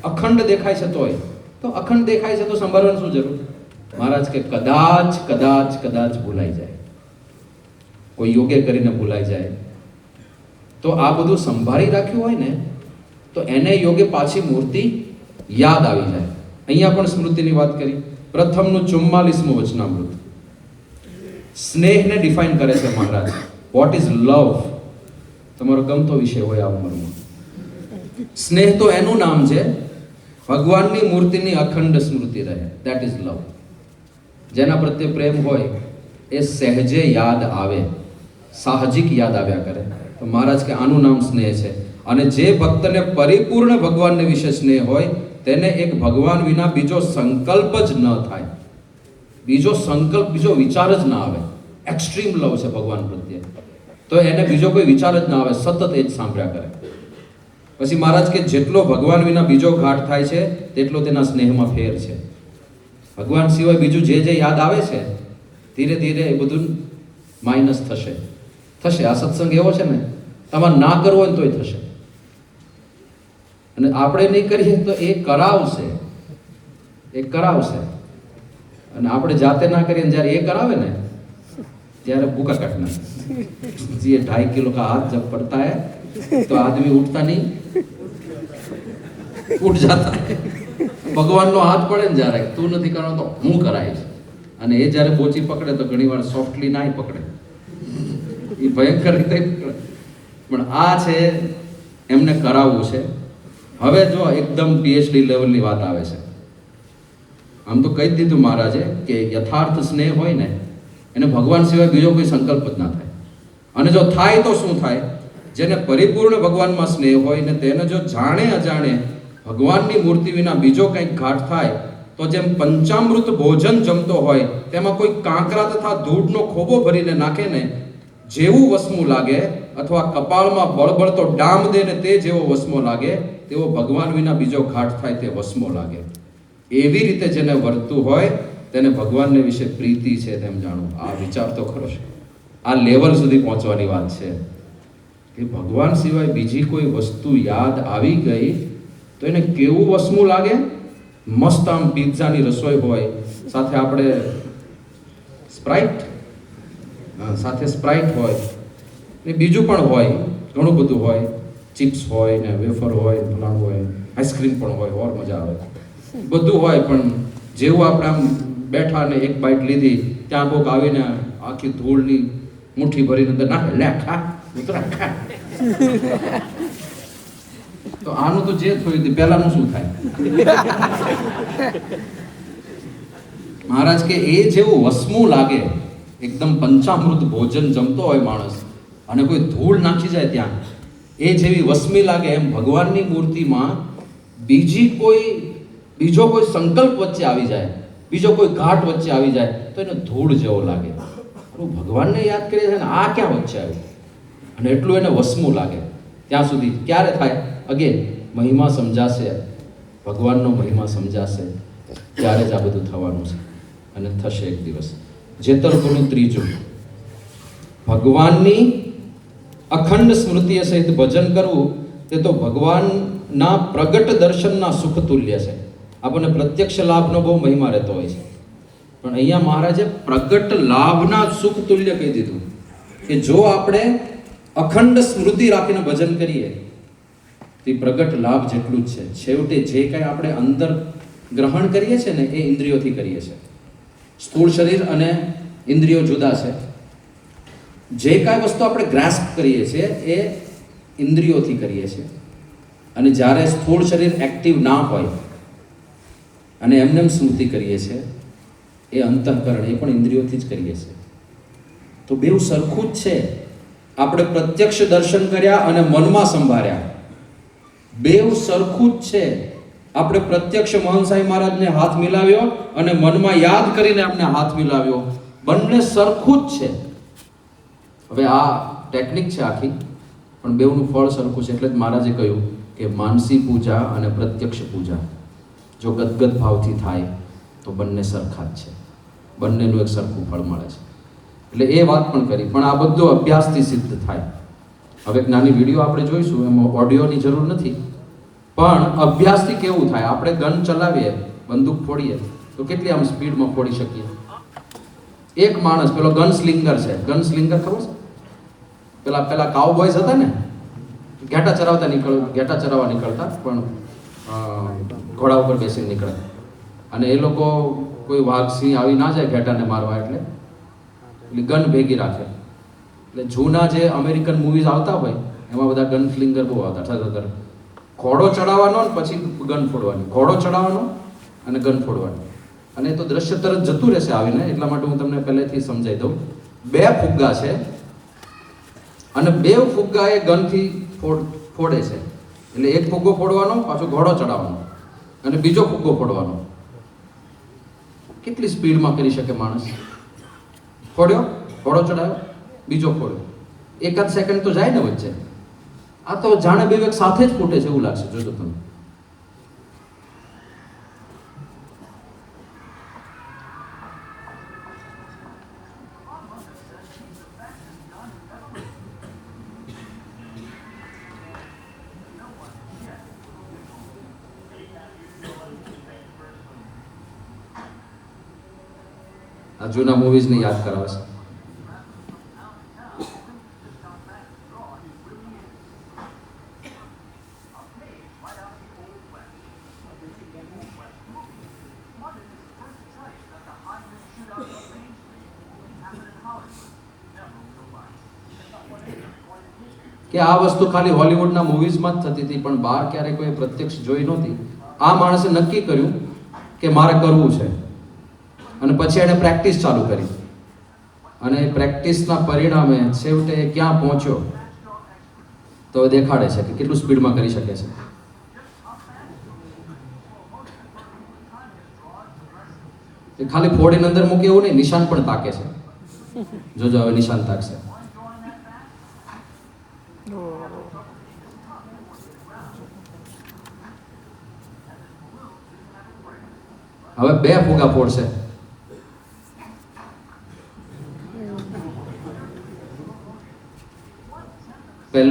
અખંડ દેખાય છે તોય, તો અખંડ દેખાય છે તો સંભાળવાની શું જરૂર? મહારાજ કે કદાચ ભૂલાઈ જાય, કોઈ યોગે કરીને ભૂલાઈ જાય, તો આ બધું સંભાળી રાખ્યું હોય ને તો એને યોગે પાછી મૂર્તિ યાદ આવી જાય. અહીંયા પણ સ્મૃતિની વાત કરી. પ્રથમનું 44મું વચનામૃત સ્નેહને ડિફાઇન કરે છે મહારાજ. વોટ ઇઝ લવ? તમારો ગમતો વિષય હોય આ ઉંમરમાં. સ્નેહ તો એનું નામ છે, ભગવાનની મૂર્તિની અખંડ સ્મૃતિ રહે, ધેટ ઇઝ લવ. જેના પ્રત્યે પ્રેમ હોય એ સહેજે યાદ આવે, સાહજિક યાદ આવ્યા કરે. તો મહારાજ કે આનું નામ સ્નેહ છે. અને જે ભક્તને પરિપૂર્ણ ભગવાનને વિશે સ્નેહ હોય તેને એક ભગવાન વિના બીજો સંકલ્પ જ ન થાય, બીજો સંકલ્પ, બીજો વિચાર જ ના આવે. એક્સ્ટ્રીમ લવ છે ભગવાન પ્રત્યે, તો એને બીજો કોઈ વિચાર જ ના આવે, સતત એ જ સાંભળ્યા કરે. પછી મહારાજ કે જેટલો ભગવાન વિના બીજો ઘાટ થાય છે તેટલો તેના સ્નેહમાં ફેર છે. ભગવાન સિવાય બીજું જે યાદ આવે છે ધીરે ધીરે એ બધું માઇનસ થશે. આ સત્સંગ એવો છે ને, તમારે ના કરવો હોય તોય થશે, અને આપણે નહીં કરીએ તો એ કરાવશે. અને આપણે જાતે ના કરીએ જ્યારે એ કરાવે ને ત્યારે ભૂકા કાટના. ये 2.5 किलो का हाथ जब पड़ता है तो आदमी उठता नहीं, उठ जाता है. ભગવાનનો હાથ પડે ને જ્યારે, તું નથી કરવાનો તો હું કરાવીશ, અને એ જ્યારે બોચી પકડે તો ઘણીવાર સોફ્ટલી ના પકડે, એ ભયંકર રીતે. પણ આ છે એમને કરાવવું છે. હવે જો એકદમ PhD લેવલની વાત આવે છે. આમ તો કહી દીધું મહારાજે કે યથાર્થ સ્નેહ હોય ને એને ભગવાન સિવાય બીજો કોઈ સંકલ્પ જ ના થાય. અને જો થાય તો શું થાય? જેને પરિપૂર્ણ ભગવાનમાં સ્નેહ હોય ને તેને જો જાણે અજાણે ભગવાનની મૂર્તિ વિના બીજો કંઈક ઘાટ થાય તો જેમ પંચામૃત ભોજન જમતો હોય તેમાં કોઈ કાંકરા તથા ધૂળનો ખોબો ભરીને નાખે ને જેવું વસમું લાગે, અથવા કપાળમાં બળબળતો ડામ દે ને તે જેવો વસમો લાગે, તેવો ભગવાન વિના બીજો ઘાટ થાય તે વસમો લાગે. એવી રીતે જેને વર્તતું હોય તેને ભગવાનને વિશે પ્રીતિ છે તેમ જાણવું. આ વિચાર તો ખરો છે. આ લેવલ સુધી પહોંચવાની વાત છે કે ભગવાન સિવાય બીજી કોઈ વસ્તુ યાદ આવી ગઈ તો એને કેવું વસમું લાગે. મસ્ત આમ પિઝાની રસોઈ હોય, સાથે આપણે સ્પ્રાઇટ હોય ને બીજું પણ હોય, ઘણું બધું હોય, ચિપ્સ હોય ને વેફર હોય, ફલાણું હોય, આઈસ્ક્રીમ પણ હોય, ઓર મજા આવે, બધું હોય. પણ જેવું આપણે આમ બેઠા ને એક બાઈટ લીધી, ત્યાં કોક આવીને આખી ધૂળની મુઠ્ઠી ભરીને અંદર નાખે, લે ખા ઉતરા ખા. તો આનું તો જે થયું તે પહેલાનું શું થાય? મહારાજ કે એ જેવું વસમું લાગે, એકદમ પંચામૃત ભોજન જમતો હોય માણસ અને કોઈ ધૂળ નાખી જાય ત્યાં, એ જેવી વસમી લાગે એમ ભગવાનની મૂર્તિમાં બીજો કોઈ સંકલ્પ વચ્ચે આવી જાય, બીજો કોઈ ઘાટ વચ્ચે આવી જાય તો એને ધૂળ જેવો લાગે. ભગવાનને યાદ કરીએ છે ને આ ક્યાં વચ્ચે આવ્યું? અને એટલું એને વસમું લાગે. ત્યાં સુધી ક્યારે થાય? અગેન મહિમા સમજાશે, ભગવાનનો મહિમા સમજાશે ત્યારે જ આ બધું થવાનું છે અને થશે એક દિવસ. જેતરપુરનું ત્રીજું, ભગવાનની અખંડ સ્મૃતિ સહિત ભજન કરવું તે તો ભગવાનના પ્રગટ દર્શનના સુખ તુલ્ય છે. આપણને પ્રત્યક્ષ લાભનો બહુ મહિમા રહેતો હોય છે, પણ અહીંયા મહારાજે પ્રગટ લાભના સુખ તુલ્ય કહી દીધું કે જો આપણે અખંડ સ્મૃતિ રાખીને ભજન કરીએ તે પ્રગટ લાભ જેટલું જ છે. છેવટે જે કાંઈ આપણે અંદર ગ્રહણ કરીએ છીએ ને એ ઇન્દ્રિયોથી કરીએ છીએ. સ્થૂળ શરીર અને ઇન્દ્રિયો જુદા છે. જે કાંઈ વસ્તુ આપણે ગ્રાસ્પ કરીએ છીએ એ ઇન્દ્રિયોથી કરીએ છીએ, અને જ્યારે સ્થૂળ શરીર એક્ટિવ ના હોય અને એમને સ્મૃતિ કરીએ છીએ એ અંતઃકરણ, એ પણ ઇન્દ્રિયોથી જ કરીએ છીએ. તો બેઉ સરખું જ છે. આપણે પ્રત્યક્ષ દર્શન કર્યા અને મનમાં સંભાળ્યા, બેઉ સરખું જ છે. આપણે પ્રત્યક્ષ મહંસાઈ મહારાજને હાથ મિલાવ્યો અને મનમાં યાદ કરીને એમને હાથ મિલાવ્યો, બંને સરખું જ છે. હવે આ ટેકનિક છે આખી, પણ બેઉનું ફળ સરખું છે. એટલે જ મહારાજે કહ્યું કે માનસી પૂજા અને પ્રત્યક્ષ પૂજા જો ગદગદ ભાવથી થાય તો બંને સરખા જ છે, બંનેનું એક સરખું ફળ મળે છે. એટલે એ વાત પણ કરી, પણ આ બધું અભ્યાસથી સિદ્ધ થાય. હવે એક નાની વિડીયો આપણે જોઈશું, એમાં ઓડિયોની જરૂર નથી, પણ અભ્યાસથી કેવું થાય. આપણે ગન ચલાવીએ, બંદૂક ફોડીએ તો કેટલી આમ સ્પીડમાં ફોડી શકીએ. એક માણસ, પેલો ગન સ્લિંગર છે, ગન સ્લિંગર ખબર છે? પેલા કાઉબોયઝ હતા ને, ઘેટા ચરાવવા નીકળતા, પણ ઘોડા ઉપર બેસીને નીકળતા, અને એ લોકો કોઈ વાઘ સિંહ આવી ના જાય ઘેટાને મારવા, એટલે ગન ભેગી રાખે. એટલે જૂના જે અમેરિકન મૂવીઝ આવતા હોય એમાં બધા ગન સ્લિંગર બહુ આવતા. ઠર ઘોડો ચડાવવાનો ને પછી ગન ફોડવાની, ઘોડો ચડાવવાનો અને ગન ફોડવાની, અને એ તો દ્રશ્ય તરત જતું રહેશે આવીને. એટલા માટે હું તમને પહેલેથી સમજાવી દઉં. 2 ફુગ્ગા છે અને 2 ફુગ્ગા એ ગનથી ફોડે છે. એટલે એક ફુગ્ગો ફોડવાનો, પાછો ઘોડો ચડાવવાનો, અને બીજો ફુગ્ગો ફોડવાનો. કેટલી સ્પીડમાં કરી શકે માણસ? ફોડ્યો, ઘોડો ચડાવ્યો, બીજો ફોડ્યો, 1 સેકન્ડ તો જાય ને વચ્ચે. આ તો જાણે વિવેક સાથે જ ફૂટે છે એવું લાગશે, જોજો તમે. આ જૂના મૂવીઝને યાદ કરાવે છે. કે આ વસ્તુ ખાલી હોલિવૂડના મૂવીઝમાં જ થતી હતી, પણ બહાર ક્યારેય કોઈ પ્રત્યક્ષ જોઈ નહોતી. આ માણસે નક્કી કર્યું કે મારે કરવું છે, અને પછી એણે પ્રેક્ટિસ ચાલુ કરી, અને પ્રેક્ટિસના પરિણામે છેવટે ક્યાં પહોંચ્યો તો દેખાડે છે કે કેટલું સ્પીડમાં કરી શકે છે. એ ખાલી ફોડીને અંદર મૂકે એવું નહીં, નિશાન પણ તાકે છે. જોજો હવે નિશાન તાકશે. હવે 2 ફુગા ફોડશે,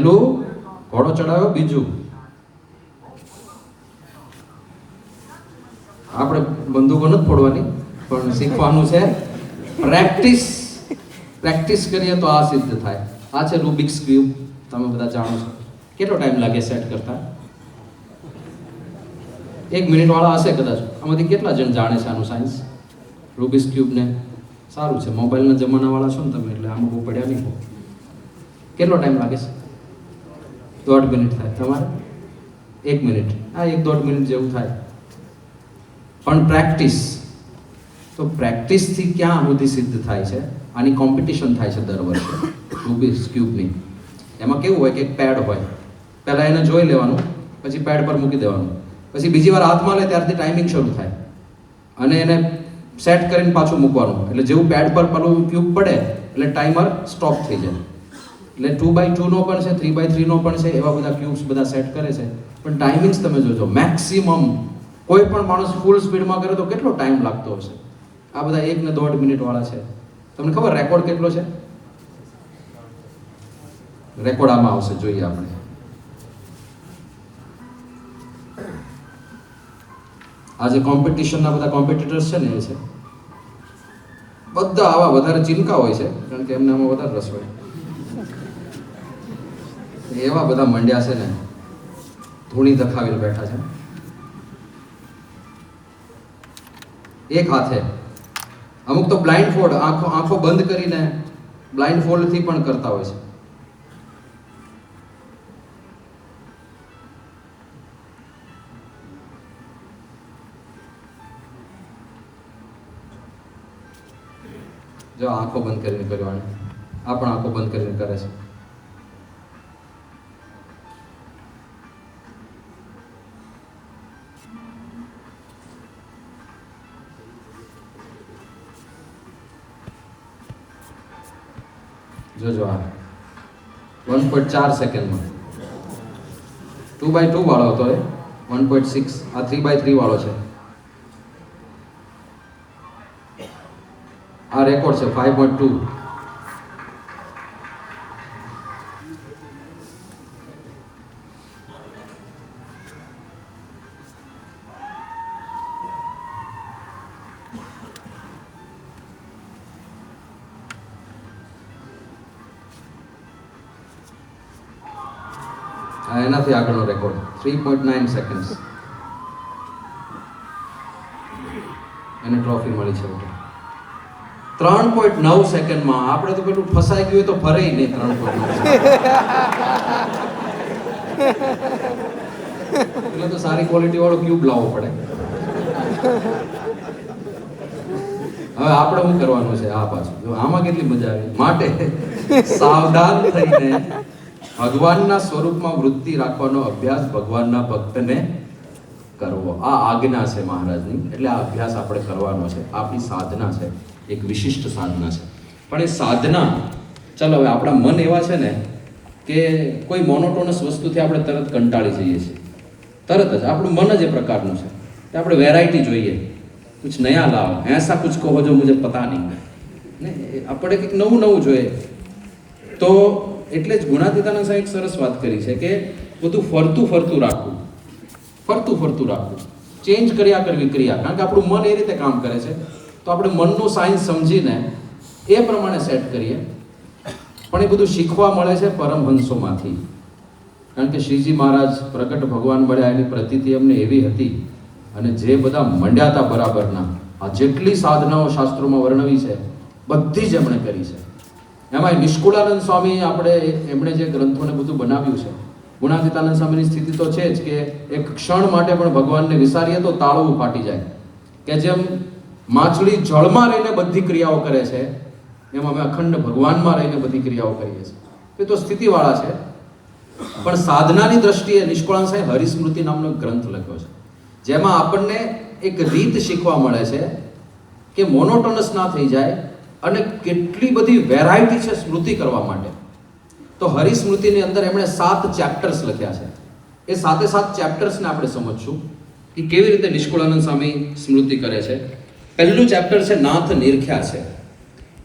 પહેલું ઘોડો ચડાવ્યો, બીજું આપણે બંદૂકો નથી ફોડવાની, પણ શીખવાનું છે. પ્રેક્ટિસ કરીએ તો આ સિદ્ધ થાય. આ છે રૂબિક્સ ક્યુબ, તમે બધા જાણો છો. કેટલો ટાઈમ લાગે સેટ કરતા? 1 મિનિટ વાળા હશે કદાચ. આમાંથી કેટલા જણ જાણે છે આનું સાયન્સ? રૂબિક્સ ક્યુબને સારું છે, મોબાઈલના જમાનાવાળા છો ને તમે, એટલે આમાં બહુ પડ્યા નહીં. કેટલો ટાઈમ લાગે છે? 1.5 મિનિટ થાય. તમારે 1 મિનિટ, હા 1-1.5 મિનિટ જેવું થાય. પણ પ્રેક્ટિસ, તો પ્રેક્ટિસથી ક્યાં સુધી સિદ્ધ થાય છે? આની કોમ્પિટિશન થાય છે દર વર્ષે રૂબિક્સ ક્યુબની. એમાં કેવું હોય કે એક પેડ હોય, પહેલાં એને જોઈ લેવાનું, પછી પેડ પર મૂકી દેવાનું, પછી બીજી વાર હાથમાં લે ત્યારથી ટાઈમિંગ શરૂ થાય અને એને સેટ કરીને પાછું મૂકવાનું. એટલે જેવું પેડ પર પેલું ક્યુબ પડે એટલે ટાઈમર સ્ટોપ થઈ જાય. એટલે 2x2નો પણ છે, 3x3નો પણ છે, એવા બધા ક્યુબ્સ બધા સેટ કરે છે. પણ ટાઈમિંગ્સ તમે જોજો, મેક્સિમમ કોઈ પણ માણસ ફૂલ સ્પીડમાં કરે તો કેટલો ટાઈમ લાગતો હશે? આ બધા 1 ને 1.5 મિનિટ વાળા છે. તમને ખબર રેકોર્ડ કેટલો છે? રેકોર્ડ આમાં આવશે, જોઈએ આપણે. આ જે કોમ્પિટિશનના બધા કોમ્પિટિટર્સ છે ને, એ છે બધા આવા વધારે ચીનકા હોય છે, કારણ કે એમને આમાં વધારે રસ હોય. એવા બધા મંડ્યા છે ને, ધૂણી દખાવીને બેઠા છે. એક હાથે, અમુક તો બ્લાઇન્ડ ફોલ્ડ, આંખો બંધ કરીને બ્લાઇન્ડ ફોલ્ડથી પણ કરતા હોય છે. જો આંખો બંધ કરીને કરવાની, આ પણ આંખો બંધ કરીને કરે છે. જોજો આ 1.4 સેકન્ડમાં 2x2 વાળો હતો એ 1.6, આ 3x3 વાળો છે. આ રેકોર્ડ છે 5.2. એનાથી આગળનો રેકોર્ડ 3.9 સેકન્ડ્સ. એને ટ્રોફી મળી છે. 3.9 સેકન્ડમાં. આપણે તો પેલું ફસાઈ ગયું તો ફરે નહીં. 3.9 એટલે તો સારી ક્વોલિટી વાળો ક્યુબ લાવવો પડે. હવે આપણે શું કરવાનું છે? આ પાછું જો આમાં કેટલી મજા આવી. માટે સાવધાન થઈને ભગવાનના સ્વરૂપમાં વૃત્તિ રાખવાનો અભ્યાસ ભગવાનના ભક્તને કરવો. આ આજ્ઞા છે મહારાજની. એટલે આ અભ્યાસ આપણે કરવાનો છે. આપણી સાધના છે, એક વિશિષ્ટ સાધના છે. પણ એ સાધના, ચાલો હવે આપણા મન એવા છે ને કે કોઈ મોનોટોનસ વસ્તુથી આપણે તરત કંટાળી જઈએ છીએ. તરત જ આપણું મન જ એ પ્રકારનું છે કે આપણે વેરાયટી જોઈએ, કુછ નયા લાવો, એસા કુછ કહો જો મુझे પતા નહીં ને, આપણે કંઈક નવું નવું જોઈએ. તો એટલે જ ગુણાતીતાનંદ સાહેબ એક સરસ વાત કરી છે કે બધું ફરતું ફરતું રાખવું, ચેન્જ કર્યા કરવી ક્રિયા. કારણ કે આપણું મન એ રીતે કામ કરે છે. તો આપણે મનનું સાયન્સ સમજીને એ પ્રમાણે સેટ કરીએ. પણ એ બધું શીખવા મળે છે પરમહંસોમાંથી. કારણ કે શ્રીજી મહારાજ પ્રગટ ભગવાન મળ્યા એની પ્રતીતિ અમને એવી હતી, અને જે બધા મંડ્યા હતા બરાબરના, આ જેટલી સાધનાઓ શાસ્ત્રોમાં વર્ણવી છે બધી જ એમણે કરી છે. એમાં નિષ્કુળાનંદ સ્વામી, એમણે જે ગ્રંથોને બધું બનાવ્યું છે, ગુણાતીતાનંદ સ્વામીની સ્થિતિ તો છે જ કે એક ક્ષણ માટે પણ ભગવાનને વિસારીએ તો તાળું ફાટી જાય. કે જેમ માછલી જળમાં રહીને બધી ક્રિયાઓ કરે છે, એમ અમે અખંડ ભગવાનમાં રહીને બધી ક્રિયાઓ કરીએ છીએ. એ તો સ્થિતિવાળા છે. પણ સાધનાની દ્રષ્ટિએ નિષ્કુળાનંદ સાહેબ હરિસ્મૃતિ નામનો ગ્રંથ લખ્યો છે, જેમાં આપણને એક રીત શીખવા મળે છે કે મોનોટોનસ ના થઈ જાય, અને કેટલી બધી વેરાયટી છે સ્મૃતિ કરવા માટે. તો હરિસ્મૃતિની અંદર એમણે 7 ચેપ્ટર્સ લખ્યા છે. એ 7 ચેપ્ટર્સને આપણે સમજશું કે કેવી રીતે નિષ્કુળાનંદ સ્વામી સ્મૃતિ કરે છે. પહેલું ચેપ્ટર છે નાથ નિરખ્યા છે.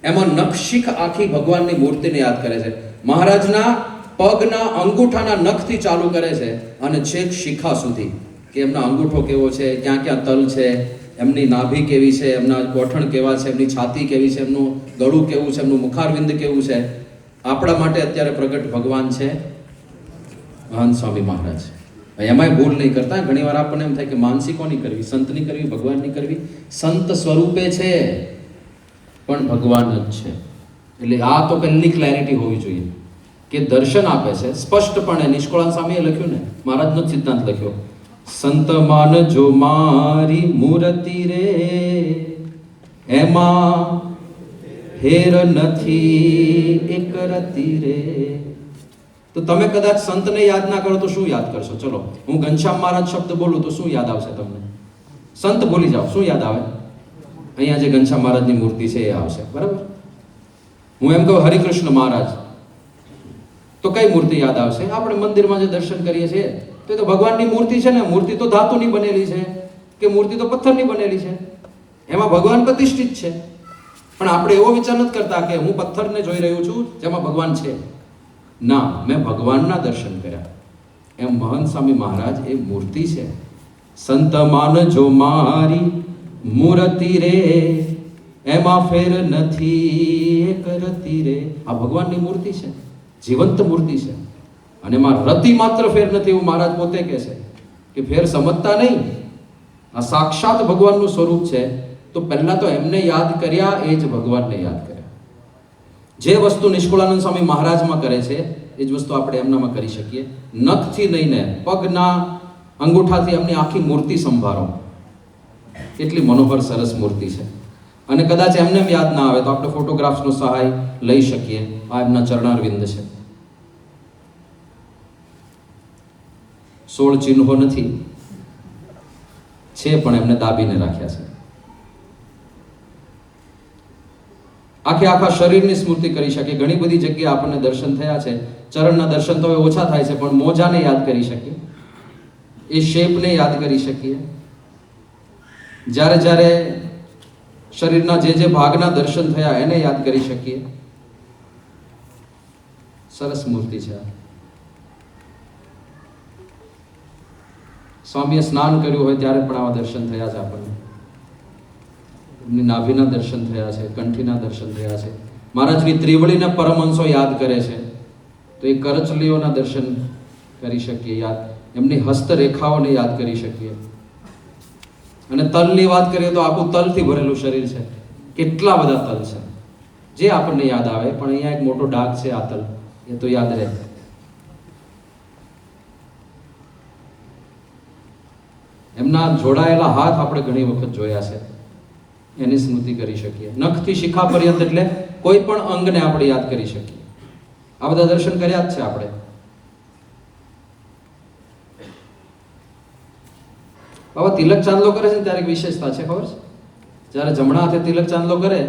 એમાં નખશિખ આખી ભગવાનની મૂર્તિને યાદ કરે છે. મહારાજના પગના અંગૂઠાના નખથી ચાલુ કરે છે અને છેક શિખા સુધી, કે એમના અંગૂઠો કેવો છે, ક્યાં ક્યાં તલ છે, એમની નાભી કેવી છે, એમના ગોઠણ કેવા છે, એમની છાતી કેવી છે, એમનું ગળું કેવું છે, એમનું મુખારવિંદ કેવું છે. આપણા માટે અત્યારે પ્રગટ ભગવાન છે મહંત સ્વામી મહારાજ. એમાંય ભૂલ નહીં કરતા. ઘણીવાર આપણને એમ થાય કે માનસી કોની કરવી, સંતની કરવી, ભગવાનની કરવી. સંત સ્વરૂપે છે પણ ભગવાન જ છે. એટલે આ તો પહેલી ક્લેરિટી હોવી જોઈએ કે દર્શન આપે છે સ્પષ્ટપણે. નિષ્કળાન સ્વામીએ લખ્યું ને, મહારાજનો જ સિદ્ધાંત લખ્યો, સંત માનજો મારી મૂર્તિ રે, એમાં ફેર નથી એક રતી રે. તો તમે કદાચ સંતને યાદ ના કરો તો શું યાદ કરશો? ચલો, હું ઘનશ્યામ મહારાજ શબ્દ બોલું તો શું યાદ આવશે તમને? સંત બોલી જાઓ, શું યાદ આવે? અહીંયા જે ઘનશ્યામ મહારાજની મૂર્તિ છે એ આવશે, બરાબર? હું એમ કહું હરિકૃષ્ણ મહારાજ તો કઈ મૂર્તિ યાદ આવશે? આપણે મંદિરમાં જે દર્શન કરીએ છીએ તો ભગવાનની મૂર્તિ છે ને. મૂર્તિ તો ધાતુની બનેલી છે કે મૂર્તિ તો પથ્થરની બનેલી છે, એમાં ભગવાન પ્રતિષ્ઠિત છે. પણ આપણે એવો વિચાર નથી કરતા કે હું પથ્થરને જોઈ રહ્યો છું જેમાં ભગવાન છે. ના, મેં ભગવાનના દર્શન કર્યા. એમ મહંત સ્વામી મહારાજ એ મૂર્તિ છે. સંત માનજો મારી મૂર્તિ રે, એમાં ફેર નથી એક રતી રે. આ ભગવાનની મૂર્તિ છે, જીવંત મૂર્તિ છે. અને એમાં રતિ માત્ર ફેર નથી, એવું મહારાજ પોતે કહે છે કે ફેર સમજતા નહીં. આ સાક્ષાત ભગવાનનું સ્વરૂપ છે. તો પહેલા તો એમને યાદ કર્યા, એ જ ભગવાનને યાદ કર્યા. જે વસ્તુ નિષ્કુળાનંદ સ્વામી મહારાજમાં કરે છે એ જ વસ્તુ આપણે એમનામાં કરી શકીએ. નખથી લઈને પગના અંગૂઠાથી એમની આખી મૂર્તિ સંભાળો. એટલી મનોહર સરસ મૂર્તિ છે. અને કદાચ એમને યાદ ના આવે તો આપણે ફોટોગ્રાફ્સનો સહાય લઈ શકીએ. આ એમના ચરણારવિંદ છે. 16 ચિહ્નો નથી છે, પણ એમને દાબીને રાખ્યા છે. આખા શરીરની સ્મૃતિ કરી શકે. ઘણી બધી જગ્યાએ આપણને દર્શન થયા છે. ચરણના દર્શન તો હવે ઓછા થાય છે, પણ મોજાને યાદ કરી શકીએ, એ શેપને યાદ કરી શકીએ. જ્યારે જ્યારે શરીરના જે ભાગના દર્શન થયા એને યાદ કરી શકીએ. સરસ મૂર્તિ છે. સ્વામીએ સ્નાન કર્યું હોય ત્યારે પણ આવા દર્શન થયા છે આપણને. એમની નાભીના દર્શન થયા છે, કંઠીના દર્શન થયા છે. મહારાજની ત્રિવળીને પરમહંસો યાદ કરે છે તો એ કરચલીઓના દર્શન કરી શકીએ, યાદ એમની હસ્તરેખાઓને યાદ કરી શકીએ. અને તલની વાત કરીએ તો આખું તલથી ભરેલું શરીર છે. કેટલા બધા તલ છે જે આપણને યાદ આવે. પણ અહીંયા એક મોટો ડાઘ છે, આ તલ, એ તો યાદ રહે. એમના જોડાયેલા હાથ આપણે ઘણી વખત જોયા છે, એની સ્મૃતિ કરી શકીએ. નખથી શિખા પર્યંત એટલે કોઈ પણ અંગને આપણે યાદ કરી શકીએ. આ બધા દર્શન કર્યા જ છે આપણે. બાબા તિલક ચાંદલો કરે છે ત્યારે એક વિશેષતા છે, ખબર છે? જ્યારે જમણા હાથે તિલક ચાંદલો કરે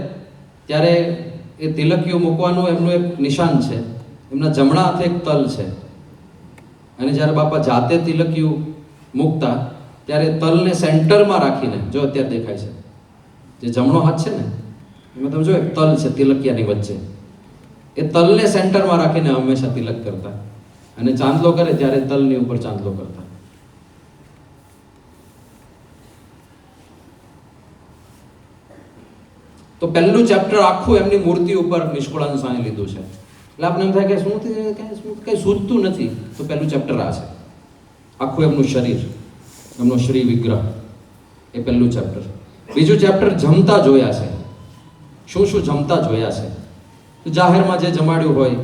ત્યારે એ તિલકીઓ મૂકવાનું એમનું એક નિશાન છે. એમના જમણા હાથે એક તલ છે. અને જ્યારે બાપા જાતે તિલકીઓ મૂકતા ત્યારે તલને સેન્ટરમાં રાખીને, જો અત્યારે દેખાય છે, જે જમણો હાથ છે ને એમાં તમે જો એક તલ છે તિલકિયાની વચ્ચે, એ તલને સેન્ટરમાં રાખીને હંમેશા તિલક કરતા. અને ચાંદલો કરે ત્યારે તલની ઉપર ચાંદલો કરતા. તો પહેલું ચેપ્ટર આખું એમની મૂર્તિ ઉપર નિષ્કુળાનંદ સ્વામી લીધું છે. એટલે આપણે એમ થાય કે શું કઈ સૂઝતું નથી, તો પહેલું ચેપ્ટર આ છે. આખું એમનું શરીર, એમનો શ્રી વિગ્રહ, એ પહેલું ચેપ્ટર. બીજું ચેપ્ટર જમતા જોયા છે. શું શું જમતા જોયા છે? તો જાહેરમાં જે જમાડ્યું હોય,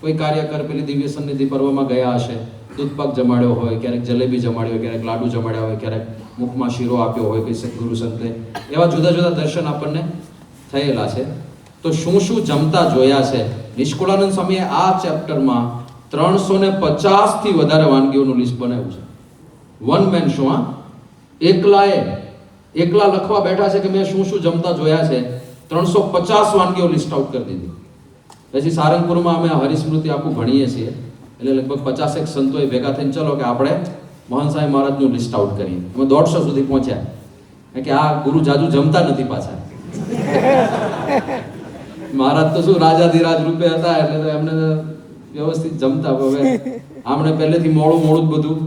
કોઈ કાર્યકર પેલી દિવ્ય સન્નિધિ પર્વમાં ગયા હશે, દૂધપાક જમાડ્યો હોય, ક્યારેક જલેબી જમાડ્યો હોય, ક્યારેક લાડુ જમાડ્યા હોય, ક્યારેક મુખમાં શીરો આપ્યો હોય કોઈ સદગુરુ સંતે. એવા જુદા જુદા દર્શન આપણને થયેલા છે. તો શું શું જમતા જોયા છે? નિષ્કુળાનંદ સ્વામીએ આ ચેપ્ટરમાં 350 થી વધારે વાનગીઓનું લિસ્ટ બનાવ્યું છે. One man show. એકલા લખવા બેઠા છે કે મેં શું શું જમતા જોયા છે. 350 વાનગીઓ લિસ્ટ આઉટ કરી દીધી. પછી સારંગપુરમાં અમે હરિસ્મૃતિ આખું ભણીએ છીએ, એટલે લગભગ 50 સંતોએ ભેગા થઈને ચલો કે આપણે મહંત સ્વામી મહારાજનું લિસ્ટ આઉટ કરીએ. અમે 150 સુધી પહોંચ્યા કે આ ગુરુ જાજુ જમતા નથી પાછા. મહારાજ તો શું રાજાધિરાજ રૂપે હતા, એટલે તો એમને વ્યવસ્થિત જમતા. હવે આમણે પહેલેથી મોડું જ બધું.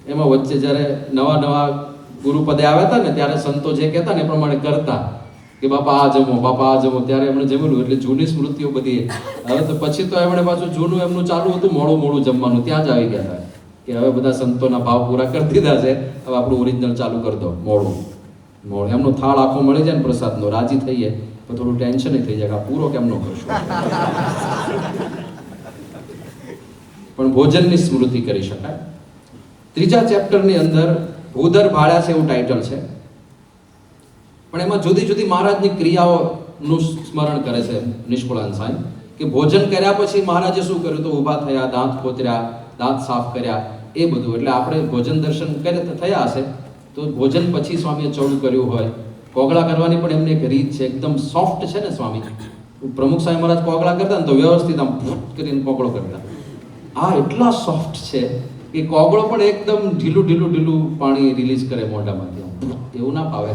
એમાં વચ્ચે જ્યારે નવા ગુરુપદે આવ્યા હતા ને ત્યારે સંતો જે કહેતા ને એ પ્રમાણે કરતા કે બાપા આ જમો, ત્યારે એમણે જમેલું. એટલે જૂની સ્મૃતિઓ બધી. હવે તો પછી તો એમણે પાછું જૂનું એમનું ચાલુ હતું મોડું જમવાનું, ત્યાં જ આવી ગયા હતા કે હવે બધા સંતોના ભાવ પૂરા કરી દીધા છે, હવે આપણું ઓરિજિનલ ચાલુ કરી દો. મોડું એમનો થાળ આખો મળી જાય ને પ્રસાદનો, રાજી થઈએ તો થોડું ટેન્શન થઈ જાય કે આ પૂરો કેમ ન કરશું. પણ ભોજનની સ્મૃતિ કરી શકાય. ત્રીજા ચેપ્ટરની અંદર ભૂદર ભાળ્યા છે એવું ટાઇટલ છે, પણ એમાં જુદી જુદી મહારાજની ક્રિયાઓનું સ્મરણ કરે છે નિષ્કુળાનંદ સાંઈ. કે ભોજન કર્યા પછી મહારાજે શું કર્યું? તો ઊભા થયા, દાંત ખોતર્યા, દાંત સાફ કર્યા, એ બધું. એટલે આપણે ભોજન દર્શન થયા હશે તો ભોજન પછી સ્વામીએ ચડું કર્યું હોય. કોગળા કરવાની પણ એમની એક રીત છે, એકદમ સોફ્ટ છે ને સ્વામી. પ્રમુખ સ્વામી મહારાજ કોગળા કરતા ને તો વ્યવસ્થિત આમ કરીને કોગળો કરતા. આ એટલા સોફ્ટ છે કે કોગળો પણ એકદમ ઢીલું પાણી રિલીઝ કરે મોઢામાંથી. એવું ના ફાવે.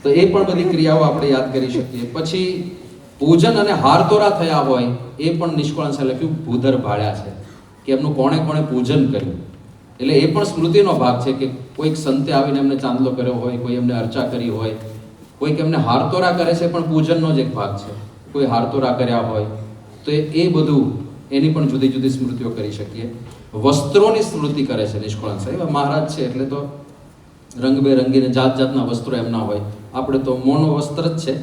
તો એ પણ બધી ક્રિયાઓ આપણે યાદ કરી શકીએ. પછી પૂજન અને હારતોરા થયા હોય એ પણ નિષ્કુળાનંદ સાંઈએ લખ્યું ભૂદર ભાળ્યા છે કે એમનું કોણે પૂજન કર્યું. એટલે એ પણ સ્મૃતિનો ભાગ છે કે કોઈક સંતે આવીને એમને ચાંદલો કર્યો હોય, કોઈ એમને અર્ચા કરી હોય, કોઈક એમને હારતોરા કરે છે પણ પૂજનનો જ એક ભાગ છે. કોઈ હારતોરા કર્યા હોય તો એ બધું એની પણ જુદી જુદી સ્મૃતિઓ કરી શકીએ. વસ્ત્રોની સ્મૃતિ કરે છે નિષ્કુળાનંદ સાંઈ. મહારાજ છે એટલે તો રંગબેરંગી ને જાતના વસ્ત્રો એમના હોય. આપણે તો મોનો વસ્ત્ર જ છે,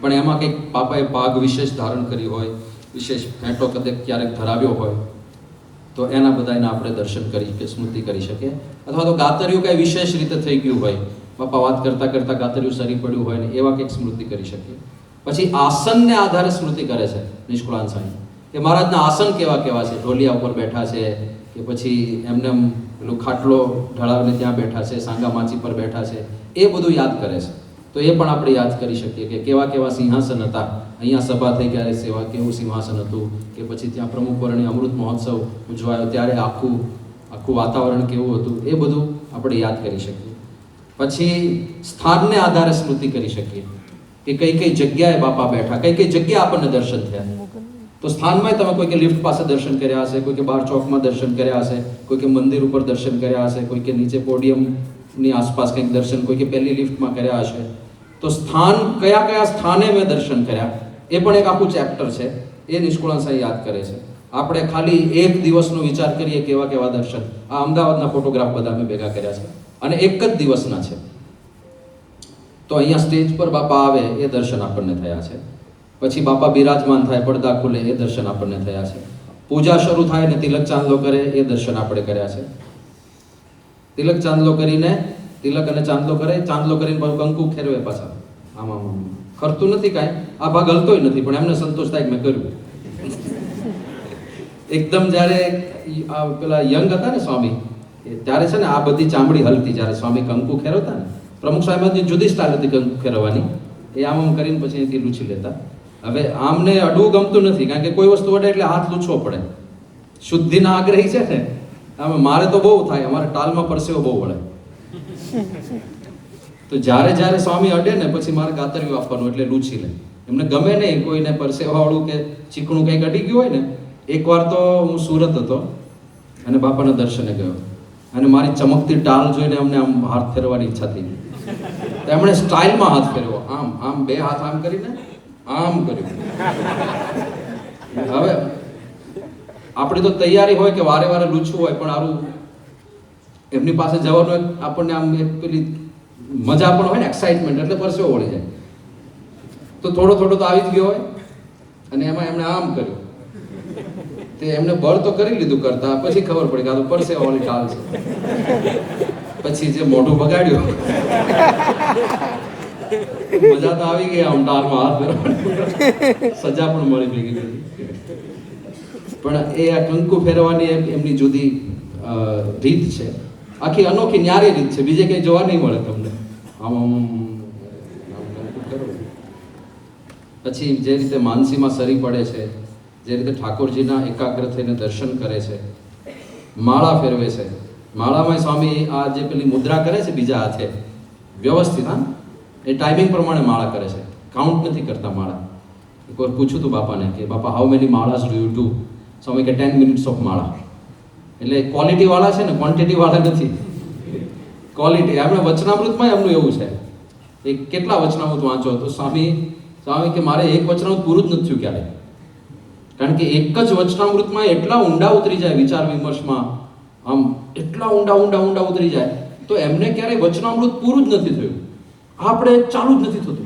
પણ એમાં કંઈક બાપાએ પાગ વિશેષ ધારણ કરી હોય, વિશેષ ફેંટો કદાચ ક્યારેક ધરાવ્યો હોય તો એના બધાને આપણે દર્શન કરી કે સ્મૃતિ કરી શકીએ. અથવા તો ગાતરિયું કંઈ વિશેષ રીતે થઈ ગયું હોય, બાપા વાત કરતા ગાતરિયું સરી પડ્યું હોય ને એવા કંઈક સ્મૃતિ કરી શકીએ. પછી આસનને આધારે સ્મૃતિ કરે છે નિષ્કુળાનંદ સાંઈ કે મહારાજના આસન કેવા છે. ઢોલિયા ઉપર બેઠા છે કે પછી એમને પેલું ખાટલો ઢળાવીને ત્યાં બેઠા છે, સાંગા માચી પર બેઠા છે, એ બધું યાદ કરે છે. તો એ પણ આપણે યાદ કરી શકીએ કે કેવા સિંહાસન હતા. અહીંયા સભા થઈ ત્યારે સેવા કેવું સિંહાસન હતું, કે પછી ત્યાં પ્રમુખ વર્ણિ અમૃત મહોત્સવ ઉજવાયો ત્યારે આખું વાતાવરણ કેવું હતું, એ બધું આપણે યાદ કરી શકીએ. પછી સ્થાનને આધારે સ્મૃતિ કરી શકીએ કે કઈ જગ્યાએ બાપા બેઠા, કઈ જગ્યા આપણને દર્શન થયા. તો સ્થાનમાં તમે કોઈ કે લિફ્ટ પાસે દર્શન કર્યા હશે, કોઈ કે બાર ચોકમાં દર્શન કર્યા હશે, કોઈ કે મંદિર ઉપર દર્શન કર્યા હશે, કોઈ કે નીચે પોડિયમની આસપાસ કંઈક દર્શન, કોઈ કે પહેલી લિફ્ટમાં કર્યા હશે. તો સ્થાન કયા સ્થાને મેં દર્શન કર્યા એ પણ એક આખું ચેપ્ટર છે. એ નિષ્કુળાનંદ સાંઈ યાદ કરે છે. આપણે ખાલી એક દિવસનો વિચાર કરીએ કેવા દર્શન. આ અમદાવાદના ફોટોગ્રાફ બધા મેં ભેગા કર્યા છે અને એક જ દિવસના છે. તો અહીંયા સ્ટેજ પર બાપા આવે એ દર્શન આપણને થયા છે. પછી બાપા બિરાજમાન થાય, પડદા ખુલે, એ દર્શન આપણને થયા છે. પૂજા શરૂ થાય ને તિલક ચાંદલો કરે એ દર્શન આપણે કર્યા છે. તિલક ચાંદલો કરીને તિલક અને ચાંદલો કરે, ચાંદલો કરીને પાછું કંકુ ખેરવે પાછા. આમ ખરતું નથી કાંઈ, આ ભાગ હલતોય નથી, પણ એમને સંતોષ થાય કે મેં કર્યું. એકદમ જ્યારે પેલા યંગ હતા ને સ્વામી ત્યારે છે ને આ બધી ચામડી હલતી. જ્યારે સ્વામી કંકુ ખેરવતા ને, પ્રમુખ સ્વામીની જુદી સ્ટાઇલ હતી કંકુ ખેરવવાની. એ આમ કરીને પછી અહીંથી લૂછી લેતા. હવે આમને અડવું ગમતું નથી, કારણ કે કોઈ વસ્તુ અડે એટલે હાથ લૂછવો પડે. શુદ્ધિના આગ્રહી છે ને, આમ મારે તો બહુ થાય, અમારે ટાલમાં પરસેવો બહુ વળે. તો જ્યારે સ્વામી અડે ને પછી મારે ગાતરિયું આપવાનું, એટલે લૂછી લે. એમને ગમે નહીં કોઈને પરસેવાવાળું કે ચીકણું કંઈક અડી ગયું હોય ને. એકવાર તો હું સુરત હતો અને બાપાના દર્શને ગયો અને મારી ચમકતી ટાલ જોઈને અમને આમ હાથ ફેરવાની ઈચ્છા થઈ. તો એમણે સ્ટાઇલમાં હાથ ફેરવો, આમ બે હાથ આમ કરીને આમ કર્યું. હવે આપણી તો તૈયારી હોય કે વારે લૂછવું હોય, પણ આરું એમની પાસે જવાનું આપણને આમ એક પેલી મજા પણ હોય ને, એક્સાઇટમેન્ટ, એટલે પરસેવો વળી જાય. તો થોડો તો આવી જ ગયો હોય અને એમાં એમણે આમ કર્યું. તે એમને બળ તો કરી લીધું કરતા, પછી ખબર પડી કે આ તો પરસેવા વાળી ટાલ છે. પછી જે મોઢું બગાડ્યું, મજા તો આવી ગઈ, આમ ટાળમાં હાથ ફેરવવાની સજા પણ મળી ભેગી. પણ એ આ કંકુ ફેરવવાની એમની જુદી રીત છે, આખી અનોખી ન્યારી રીત છે, બીજે કઈ જોવા નહીં મળે તમને. આમ કંકુ ફેરવો. પછી જે રીતે માનસીમાં સરી પડે છે, જે રીતે ઠાકોરજીના એકાગ્ર થઈને દર્શન કરે છે, માળા ફેરવે છે. માળામાં સ્વામી આ જે પેલી મુદ્રા કરે છે બીજા હાથે વ્યવસ્થિત, એ ટાઈમિંગ પ્રમાણે માળા કરે છે, કાઉન્ટ નથી કરતા માળા. એકવાર પૂછ્યું હતું બાપાને કે બાપા how many malas do you do? Swami કે 10 મિનિટ્સ ઓફ માળા. એટલે ક્વોલિટી વાળા છે ને, ક્વોન્ટિટી વાળા નથી. ક્વોલિટી આપણે વચનામૃતમાં એમનું એવું છે. એ કેટલા વચનામૃત વાંચો તો સ્વામી કે મારે એક વચનામૃત પૂરું જ નથી થયું ક્યારે. કારણ કે એક જ વચનામૃતમાં એટલા ઊંડા ઉતરી જાય વિચાર વિમર્શમાં, આમ એટલા ઊંડા ઉતરી જાય તો એમને ક્યારેય વચનામૃત પૂરું જ નથી થયું. આપણે ચાલુ જ નથી થતું.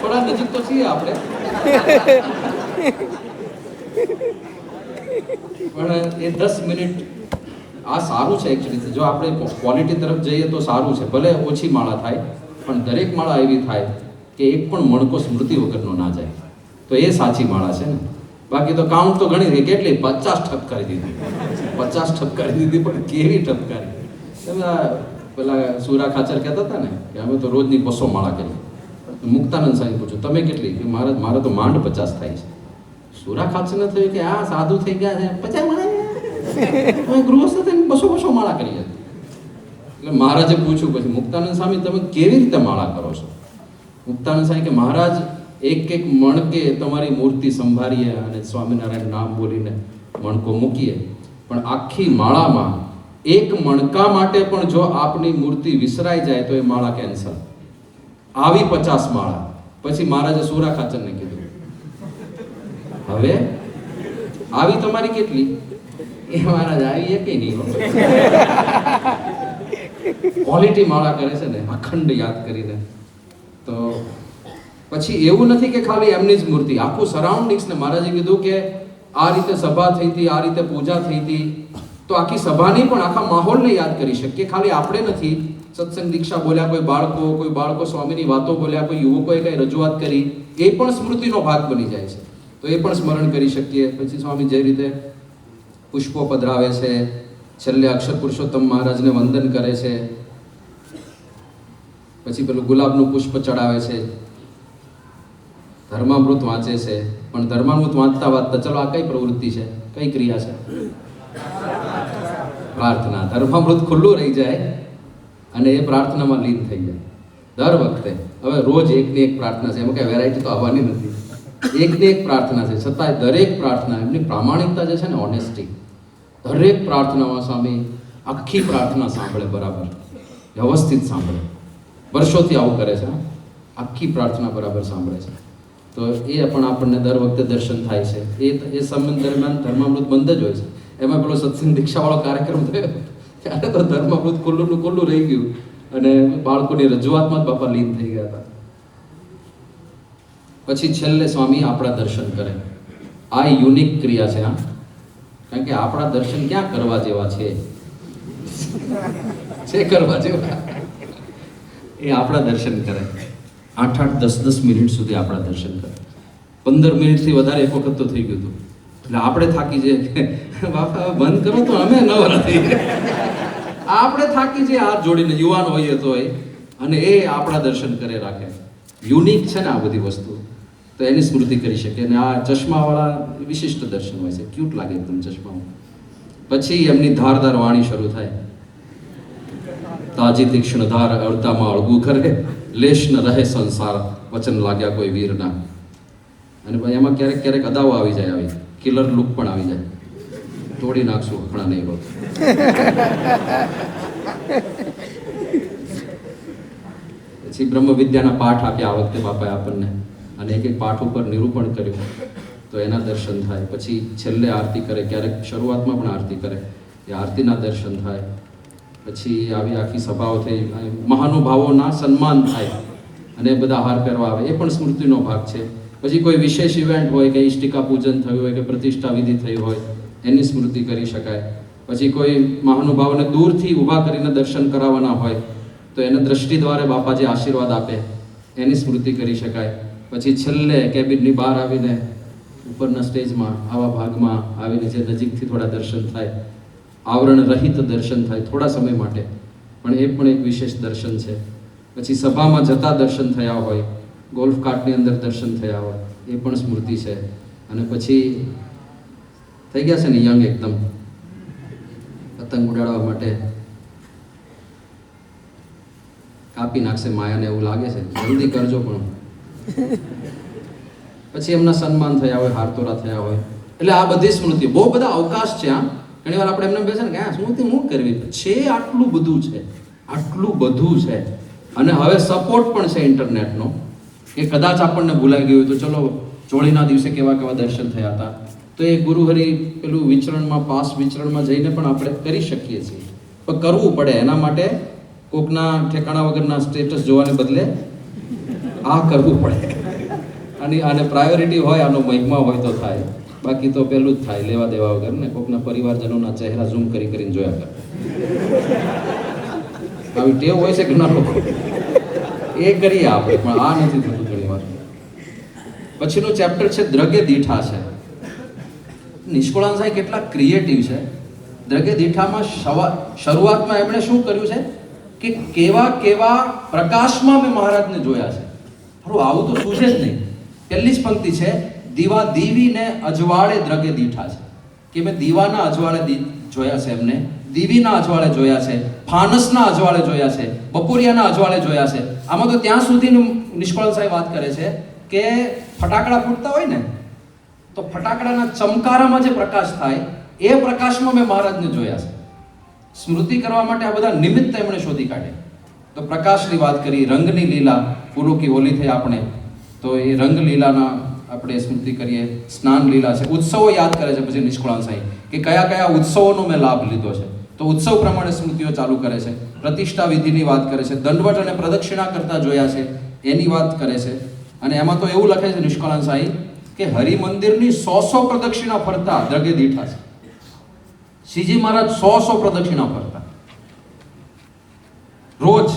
થોડા નજીક તો છીએ આપણે, પણ એ 10 મિનિટ આ સારું છે એકચ્યુઅલી. જો આપણે ક્વોલિટી તરફ જઈએ તો સારું છે. ભલે ઓછી માળા થાય પણ દરેક માળા એવી થાય કે એક પણ મણકો સ્મૃતિ વગરનો ના જાય, તો એ સાચી માળા છે ને. બાકી તો કાઉન્ટ તો ઘણી રહી, કેટલી 50 ઠપ કરી દીધી, 50 ઠપ કરી દીધી, પણ કેવી ઠપકારી. તમે પેલા સુરા ખાચર કહેતા હતા ને કે અમે તો રોજની 200 માળા કરીએ. મુક્તાનંદ સાહેબ પૂછ્યું તમે કેટલી? કે મારે તો માંડ 50 થાય છે. સુરા ખાચરને થયું કે આ સાધુ થઈ ગયા છે, 50 માળા ગૃહસ્થ થઈને 200 માળા કરી હતી. એટલે મહારાજે પૂછ્યું પછી મુક્તાનંદ સ્વામી તમે કેવી રીતે માળા કરો છો? મુક્તાનંદ સ્વામી કે મહારાજ એક મણકે તમારી મૂર્તિ સંભાળીએ અને સ્વામિનારાયણ નામ બોલીને મણકો મૂકીએ, પણ આખી માળામાં એક મણકા માટે પણ જો આપની મૂર્તિ વિસરાઈ જાય તો એ માળા કેન્સલ. આવી 50 માળા. પછી મહારાજે સુરા ખાચરને કીધું હવે આવી તમારી કેટલી? એ મહારાજ આવી એકે નહીં. ક્વોલિટી માળા કરે છે ને અખંડ યાદ કરીને. તો પછી એવું નથી કે ખાલી એમની જ મૂર્તિ, આખું સરાઉન્ડિંગ્સને મહારાજે કીધું કે આ રીતે સભા થઈ હતી, આ રીતે પૂજા થઈ હતી, તો આખી સભાની પણ આખા માહોલને યાદ કરી શકીએ. ખાલી આપણે નથી. સત્સંગ દીક્ષા બોલ્યા કોઈ બાળકો સ્વામીની વાતો બોલ્યા, કોઈ યુવકોએ કઈ રજૂઆત કરી, એ પણ સ્મૃતિનો ભાગ બની જાય છે. તો એ પણ સ્મરણ કરી શકીએ. પછી સ્વામી જે રીતે પુષ્પો પધરાવે છે, છેલ્લે અક્ષર પુરુષોત્તમ મહારાજને વંદન કરે છે, પછી પેલું ગુલાબનું પુષ્પ ચડાવે છે, ધર્મામૃત વાંચે છે. પણ ધર્મામૃત વાંચતા ચલો આ કઈ પ્રવૃત્તિ છે, કઈ ક્રિયા છે? પ્રાર્થના. ધર્મામૃત ખુલ્લું રહી જાય અને એ પ્રાર્થનામાં લીન થઈ જાય દર વખતે. હવે રોજ એકની એક પ્રાર્થના છે, એમાં કઈ વેરાયટી તો આવવાની નથી. એકની એક પ્રાર્થના છે, છતાંય દરેક પ્રાર્થના એમની પ્રામાણિકતા જે છે ને, ઓનેસ્ટી. દરેક પ્રાર્થનામાં સ્વામી આખી પ્રાર્થના સાંભળે, બરાબર વ્યવસ્થિત સાંભળે. વર્ષોથી આવું કરે છે, આખી પ્રાર્થના બરાબર સાંભળે છે. તો એ પણ આપણને દર વખતે દર્શન થાય છે. એ સમય દરમિયાન ધર્મામૃત બંધ જ હોય છે. એમાં પેલો સત્સંગ દીક્ષાવાળો કાર્યક્રમ થયો ત્યારે તો ધર્મામૃત ખુલ્લું રહી ગયું અને બાળકોની રજૂઆતમાં જ બાપા લીન થઈ ગયા હતા. પછી છેલ્લે સ્વામી આપણા દર્શન કરે. આ યુનિક ક્રિયા છે. કારણ કે આપણા દર્શન ક્યાં કરવા જેવા છે કરવા જેવા. એ આપણા દર્શન કરે. 8-8, 10-10 મિનિટ સુધી આપણા દર્શન કરે. 15 મિનિટથી વધારે એક વખત તો થઈ ગયું હતું. એટલે આપણે થાકી જઈએ કે બાપા બંધ કરો તો અમે નવરા થઈ ગયા. આપણે થાકી જઈએ હાથ જોડીને, યુવાન હોઈએ તોય, અને એ આપણા દર્શન કરે રાખે. યુનિક છે ને આ બધી વસ્તુ, તો એની સ્મૃતિ કરી શકે. અને આ ચશ્માવાળા વિશિષ્ટ દર્શન હોય છે, ક્યુટ લાગે એકદમ ચશ્મામાં. પછી એમની ધારદાર વાણી શરૂ થાય. તાજી તીક્ષ્ણ ધાર અડતામાં અળગું કરે, લેશ ન રહે સંસાર, વચન લાગ્યા કોઈ વીરના. અને એમાં ક્યારેક અદાઓ આવી જાય, આવી કિલર લુક પણ આવી જાય. તોડી નાખશું હકણા નહીં હોત. પછી બ્રહ્મ વિદ્યાના પાઠ આપ્યા આ વખતે બાપાએ આપણને, અને એક પાઠ ઉપર નિરૂપણ કર્યું, તો એના દર્શન થાય. પછી છેલ્લે આરતી કરે, ક્યારેક શરૂઆતમાં પણ આરતી કરે, એ આરતીના દર્શન થાય. પછી આવી આખી સભાઓ થઈ, મહાનુભાવોના સન્માન થાય અને બધા હાર પહેરવા આવે, એ પણ સ્મૃતિનો ભાગ છે. પછી કોઈ વિશેષ ઇવેન્ટ હોય કે ઇષ્ટિકા પૂજન થયું હોય કે પ્રતિષ્ઠા વિધિ થઈ હોય, એની સ્મૃતિ કરી શકાય. પછી કોઈ મહાનુભાવોને દૂરથી ઊભા કરીને દર્શન કરાવવાના હોય તો એને દ્રષ્ટિ દ્વારા બાપા જે આશીર્વાદ આપે એની સ્મૃતિ કરી શકાય. પછી છેલ્લે કેબિનની બહાર આવીને ઉપરના સ્ટેજમાં આવા ભાગમાં આવીને જે નજીકથી થોડા દર્શન થાય, આવરણ રહિત દર્શન થાય થોડા સમય માટે, પણ એ પણ એક વિશેષ દર્શન છે. પછી સભામાં જતા દર્શન થયા હોય, ગોલ્ફ કાર્ટની અંદર દર્શન થયા હોય, એ પણ સ્મૃતિ છે. અને પછી થઈ ગયા છે ને યંગ એકદમ, પતંગ ઉડાડવા માટે કાપી નાખશે માયાને એવું લાગે છે, જલ્દી કરજો પણ પછી એમના સન્માન થયા હોય, હારતોરા થયા હોય. એટલે આ બધી સ્મૃતિ, બહુ બધા અવકાશ છે. ઘણી વાર આપણે એમને બેસે ને કે આ સ્મૃતિ શું કરવી છે, આટલું બધું છે, આટલું બધું છે. અને હવે સપોર્ટ પણ છે ઇન્ટરનેટનો, કે કદાચ આપણને ભૂલાઈ ગયું તો ચલો ચોળીના દિવસે કેવા કેવા દર્શન થયા હતા, તો એ ગુરુહરિ પેલું વિચરણમાં, પાસ વિચરણમાં જઈને પણ આપણે કરી શકીએ છીએ. પણ કરવું પડે એના માટે કોકના ઠેકાણા વગરના સ્ટેટસ જોવાને બદલે આ કરવું પડે. આને પ્રાયોરિટી હોય, આનો મહિમા હોય તો થાય, બાકી તો પેલું જ થાય લેવા દેવા વગર ને કોકના પરિવારજનોના ચહેરા ઝૂમ કરીને જોયા કરે. આવી ટેવ હોય છે ઘણા લોકો, એ કરીએ આપણે, પણ આ નથી થતું ઘણી વાર. પછીનું ચેપ્ટર છે દ્રગે દીઠા છે. નિષ્કુળાનંદ સાહેબ કેટલા ક્રિએટિવ છે. દ્રગે દીઠામાં શરૂઆતમાં એમણે શું કર્યું છે કે કેવા કેવા પ્રકાશમાં મેં મહારાજને જોયા છે. હારું, આવું તો સૂઝે જ નહીં. પહેલી જ પંક્તિ છે, દીવા દીવીને અજવાળે દ્રગે દીઠા છે, કે મેં દીવાના અજવાળે જોયા છે એમને, દીવીના અજવાળે જોયા છે, ફાનસના અજવાળે જોયા છે, બપોરિયાના અજવાળે જોયા છે. આમાં તો ત્યાં સુધીનું નિષ્કુળાનંદ સાહેબ વાત કરે છે કે ફટાકડા ફૂટતા હોય ને, તો ફટાકડાના ચમકારામાં જે પ્રકાશ થાય એ પ્રકાશમાં મેં મહારાજને જોયા છે. સ્મૃતિ કરવા માટે આ બધા નિમિત્ત એમણે શોધી કાઢે. તો પ્રકાશની વાત કરી, રંગની લીલા, ફૂલો કી હોલી થઈ આપણે, તો એ રંગ લીલાના આપણે સ્મૃતિ કરીએ. સ્નાન લીલા છે, ઉત્સવો યાદ કરે છે પછી નિષ્કુળાનંદ સાહેબ કે કયા કયા ઉત્સવોનો મેં લાભ લીધો છે, તો ઉત્સવ પ્રમાણે સ્મૃતિઓ ચાલુ કરે છે. પ્રતિષ્ઠા વિધિની વાત કરે છે, દંડવટ અને પ્રદક્ષિણા કરતા જોયા છે એની વાત કરે છે. અને એમાં તો એવું લખે છે નિષ્કુળાનંદ સાહેબ કે હરિમંદિરની 100 પ્રદક્ષિણા ફરતા દ્રગે દીઠા છે. શ્રીજી મહારાજ 100 પ્રદક્ષિણા ફરતા રોજ.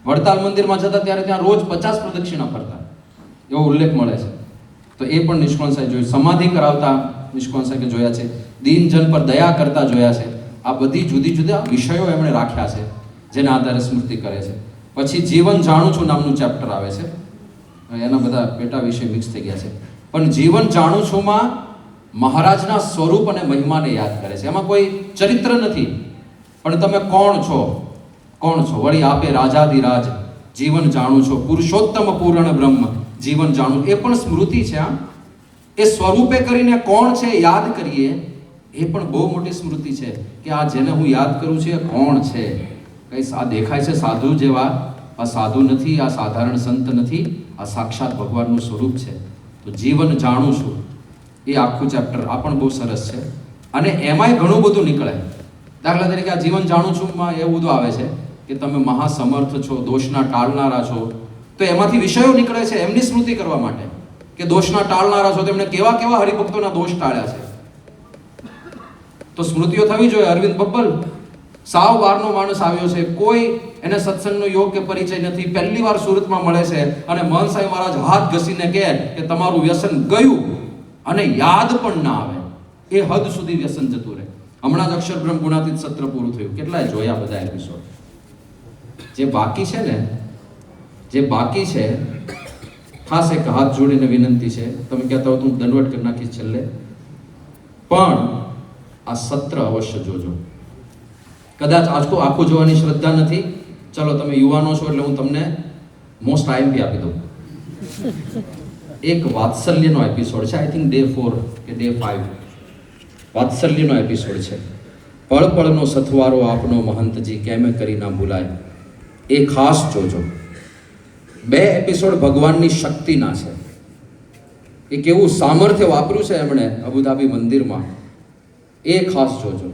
વડતાલ મંદિરમાં જતા ત્યારે ત્યાં રોજ 50 પ્રદક્ષિણા ફરતા, એવો ઉલ્લેખ મળે છે. તો એ પણ નિષ્કુળાનંદ સાહેબ જોયું. સમાધિ કરાવતા નિષ્કુળાનંદ સાહેબે જોયા છે. દીનજન પર દયા કરતા જોયા છે. આ બધી જુદી જુદા વિષયો એમણે રાખ્યા છે જેના આધારે સ્મૃતિ કરે છે. પછી જીવન જાણું છું નામનું ચેપ્ટર આવે છે. એના બધા પેટા વિષય મિક્સ થઈ ગયા છે. પણ જીવન જાણું છુંમાં મહારાજના સ્વરૂપ અને મહિમાને યાદ કરે છે. એમાં કોઈ ચરિત્ર નથી, પણ તમે કોણ છો, કોણ છો. વળી આપે રાજાધિરાજ જીવન જાણું છો, પુરુષોત્તમ પૂર્ણ બ્રહ્મ જીવન જાણું, એ પણ સ્મૃતિ છે. એ સ્વરૂપે કરીને કોણ છે યાદ કરીએ, એ પણ બહુ મોટી સ્મૃતિ છે કે આ જેને હું યાદ કરું છું એ કોણ છે. કઈ આ દેખાય છે સાધુ જેવા, આ સાધુ નથી, આ સાધારણ સંત નથી, આ સાક્ષાત ભગવાનનું સ્વરૂપ છે. તો જીવન જાણું છું એ આખું ચેપ્ટર આ પણ બહુ સરસ છે. અને એમાંય ઘણું બધું નીકળે. દાખલા તરીકે આ જીવન જાણું છું માં એવું બધું આવે છે કે તમે મહાસમર્થ છો, દોષના ટાળનારા છો. તો એમાંથી વિષયો નીકળે છે એમની સ્મૃતિ કરવા માટે કે દોષના ટાળનારા છો, તેમણે કેવા કેવા હરિભક્તોના દોષ ટાળ્યા છે. તો સ્મૃતિઓ થવી જોઈએ. અરવિંદ બબ્બલ સાવ બહારનો માણસ આવ્યો છે, કોઈ એને સત્સંગનો યોગ્ય પરિચય નથી, પહેલી વાર સુરતમાં મળે છે અને મહંત સાહેબ મહારાજ હાથ ઘસીને કહે કે તમારું વ્યસન ગયું, અને યાદ પણ ના આવે, એ હદ સુધી વ્યસન જતું રહે. હમણાં જ અક્ષરબ્રહ્મ ગુણાતીત સત્ર પૂરું થયું, કેટલાય જોયા બધા એપિસોડ. જે બાકી છે ને, જે બાકી છે, ખાસ એક હાથ જોડીને વિનંતી છે, તમે કહેતા હો તો હું દંડવટ કરી નાખીશ છેલ્લે, પણ આ સત્ર અવશ્ય જોજો. કદાચ આખું જોવાની શ્રદ્ધા નથી, ચલો તમે યુવાનો છો એટલે હું તમને મોસ્ટ આઈએમપી આપી દઉં. એક વાત્સલ્યનો એપિસોડ છે, આઈ થિંક ડે 4 કે ડે 5, વાત્સલ્યનો એપિસોડ છે. પળ પળનો સથવારો આપનો મહંતજી કેમે કરી ના ભૂલાય, એ ખાસ જોજો. 2 એપિસોડ ભગવાનની શક્તિના છે. એ કેવું સામર્થ્ય વાપર્યું છે એમણે અબુધાબી મંદિરમાં, એ ખાસ જોજો.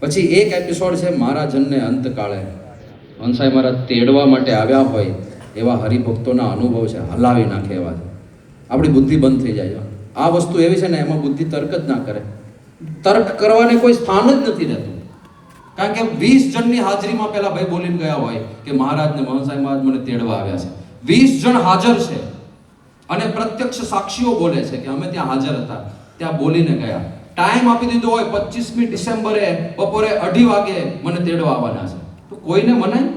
પછી એક એપિસોડ છે મારા જનને અંતકાળે, હંસાઈ મહારાજ તેડવા માટે આવ્યા હોય એવા હરિભક્તોના અનુભવ છે, હલાવી નાખે એવા છે. આપણી બુદ્ધિ બંધ થઈ જાય. આ વસ્તુ એવી છે ને, એમાં બુદ્ધિ તર્ક જ ના કરે. તર્ક કરવાને કોઈ સ્થાન જ નથી રહેતું. કારણ કે 20 જણની હાજરીમાં પેલા ભાઈ બોલીને ગયા હોય કે મહારાજને મહંત સાહેબ મહારાજ મને તેડવા આવ્યા છે. 20 જણ હાજર છે અને પ્રત્યક્ષ સાક્ષીઓ બોલે છે કે અમે ત્યાં હાજર હતા, ત્યાં બોલીને ગયા. ટાઈમ આપી દીધો હોય 25મી ડિસેમ્બરે બપોરે 2:30 વાગે મને તેડવા આવવાના છે, તો કોઈને મનાય?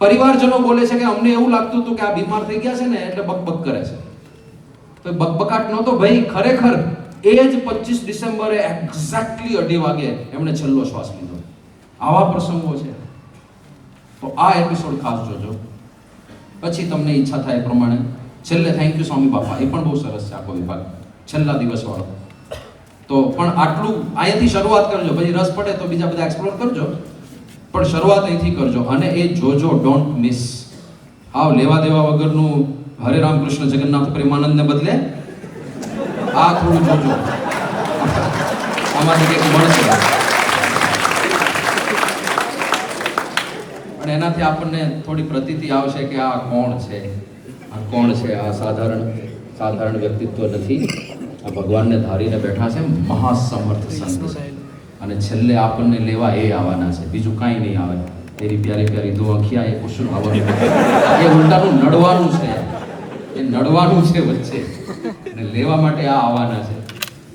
પરિવારજનો બોલે છે કે અમને એવું લાગતું હતું કે આ બીમાર થઈ ગયા છે ને એટલે બકબક કરે છે. તો બકબકાટ નહોતો ભાઈ, ખરેખર એ જ 25 ડિસેમ્બરે એક્ઝેક્ટલી 2:30 વાગે એમણે છેલ્લો શ્વાસ લીધો. આવા પ્રસંગો છે. તો આ એપિસોડ ખાસ જોજો. પછી તમને ઈચ્છા થાય એ પ્રમાણે છેલ્લે થેન્ક યુ સ્વામી બાપા, એ પણ બહુ સરસ છે આખો વિભાગ છેલ્લા દિવસ વાળો. તો પણ આટલું અહીંયાથી શરૂઆત કરજો, પછી રસ પડે તો બીજા બધા એક્સપ્લોર કરજો, પણ શરૂઆત અહીંથી કરજો. અને એ જોજો, ડોન્ટ મિસ. આવ લેવા દેવા વગરનું હરે રામ કૃષ્ણ જગન્નાથ પ્રેમાનંદને બદલે આ થોડું જોજો, આમાંથી કંઈક મળશે. અને એનાથી આપણને થોડી પ્રતીતિ આવશે કે આ કોણ છે, આ કોણ છે, આ સાધારણ વ્યક્તિત્વ નથી, આ ભગવાનને ધારીને બેઠા છે, મહાસમર્થ સંત છે. અને છેલ્લે આપણને લેવા એ આવવાના છે, બીજું કાંઈ નહીં આવે. તેરી પ્યારી પ્યારી દો આંખિયા, એ કુશું આવવાનું, એ ઉલટાનું નડવાનું છે, એ નડવાનું છે વચ્ચે, અને લેવા માટે આ આવવાના છે.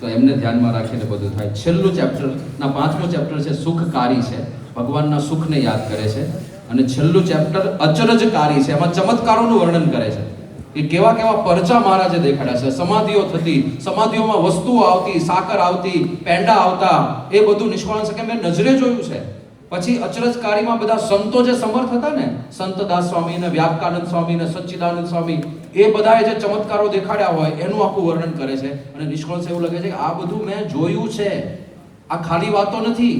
તો એમને ધ્યાનમાં રાખીને બધું થાય. છેલ્લું ચેપ્ટરના 5મું ચેપ્ટર છે સુખકારી છે, ભગવાનના સુખને યાદ કરે છે. અને છેલ્લું ચેપ્ટર અચરજકારી છે, એમાં ચમત્કારોનું વર્ણન કરે છે કે કેવા કેવા પરચા મહારાજે દેખાડ્યા છે. સમાધિઓ થતી, સમાધિઓમાં વસ્તુઓ આવતી, સાકર આવતી, પેંડા આવતા, એ બધું નિષ્કાળ કે મેં નજરે જોયું છે. પછી અચરજકારીમાં બધા સંતો જે સમર્થ હતા ને, સંતદાસ સ્વામી ને વ્યાપકાનંદ સ્વામી ને સચ્ચિદાનંદ સ્વામી, એ બધાએ જે ચમત્કારો દેખાડ્યા હોય એનું આખું વર્ણન કરે છે. અને નિષ્કાળ એવું લાગે છે કે આ બધું મેં જોયું છે, આ ખાલી વાતો નથી,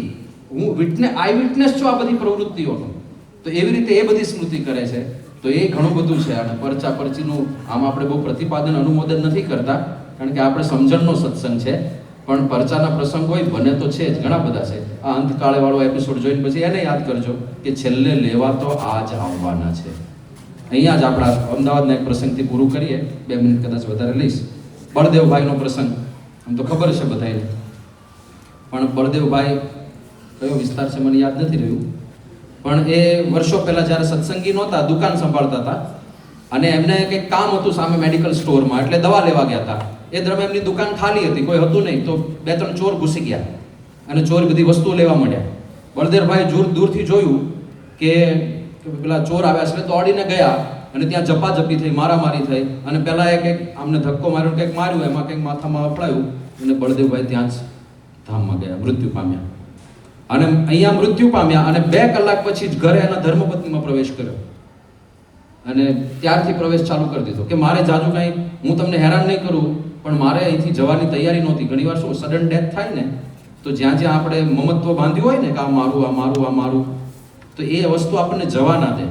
હું આઈ વિટનેસ છું આ બધી પ્રવૃત્તિઓનો. તો એવી રીતે એ બધી સ્મૃતિ કરે છે. તો એ ઘણું બધું છે. અને પરચા પરચીનું આમ આપણે બહુ પ્રતિપાદન અનુમોદન નથી કરતા, કારણ કે આપણે સમજણનો સત્સંગ છે. પણ પરચાના પ્રસંગ હોય બને તો છે જ, ઘણા બધા છે. આ અંતકાળે વાળો એપિસોડ જોઈને પછી એને યાદ કરજો કે છેલ્લે લેવા તો આ જ આવવાના છે. અહીંયા જ આપણા અમદાવાદના એક પ્રસંગથી પૂરું કરીએ, 2 મિનિટ કદાચ વધારે લઈશ. બળદેવભાઈનો પ્રસંગ આમ તો ખબર છે બધાને, પણ બળદેવભાઈ કયો વિસ્તાર છે મને યાદ નથી રહ્યું, પણ એ વર્ષો પહેલા જ્યારે સત્સંગી નહોતા, દુકાન સંભાળતા હતા, અને એમને કંઈક કામ હતું સામે મેડિકલ સ્ટોરમાં, એટલે દવા લેવા ગયા હતા. એ દરમિયાન એમની દુકાન ખાલી હતી, કોઈ હતું નહીં. તો 2-3 ચોર ઘૂસી ગયા અને ચોર બધી વસ્તુઓ લેવા માંડ્યા. બળદેવભાઈ દૂરથી જોયું કે પેલા ચોર આવ્યા છે, તો દોડીને ગયા અને ત્યાં ઝપાઝપી થઈ, મારામારી થઈ. અને પેલા એ કંઈક આમને ધક્કો માર્યો, કંઈક માર્યું, એમાં કંઈક માથામાં અપડાયું અને બળદેવભાઈ ત્યાં જ ધામમાં ગયા, મૃત્યુ પામ્યા. અને અહીંયા મૃત્યુ પામ્યા અને 2 કલાક પછી જ ઘરે એના ધર્મપત્નીમાં પ્રવેશ કર્યો. અને ત્યારથી પ્રવેશ ચાલુ કરી દીધો કે મારે જાજુ કાંઈ, હું તમને હેરાન નહીં કરું, પણ મારે અહીંથી જવાની તૈયારી નહોતી. ઘણીવાર શું સડન ડેથ થાય ને, તો જ્યાં જ્યાં આપણે મમત્વ બાંધ્યું હોય ને કે આ મારું, આ મારું, આ મારું, તો એ વસ્તુ આપણને જવા ના દે.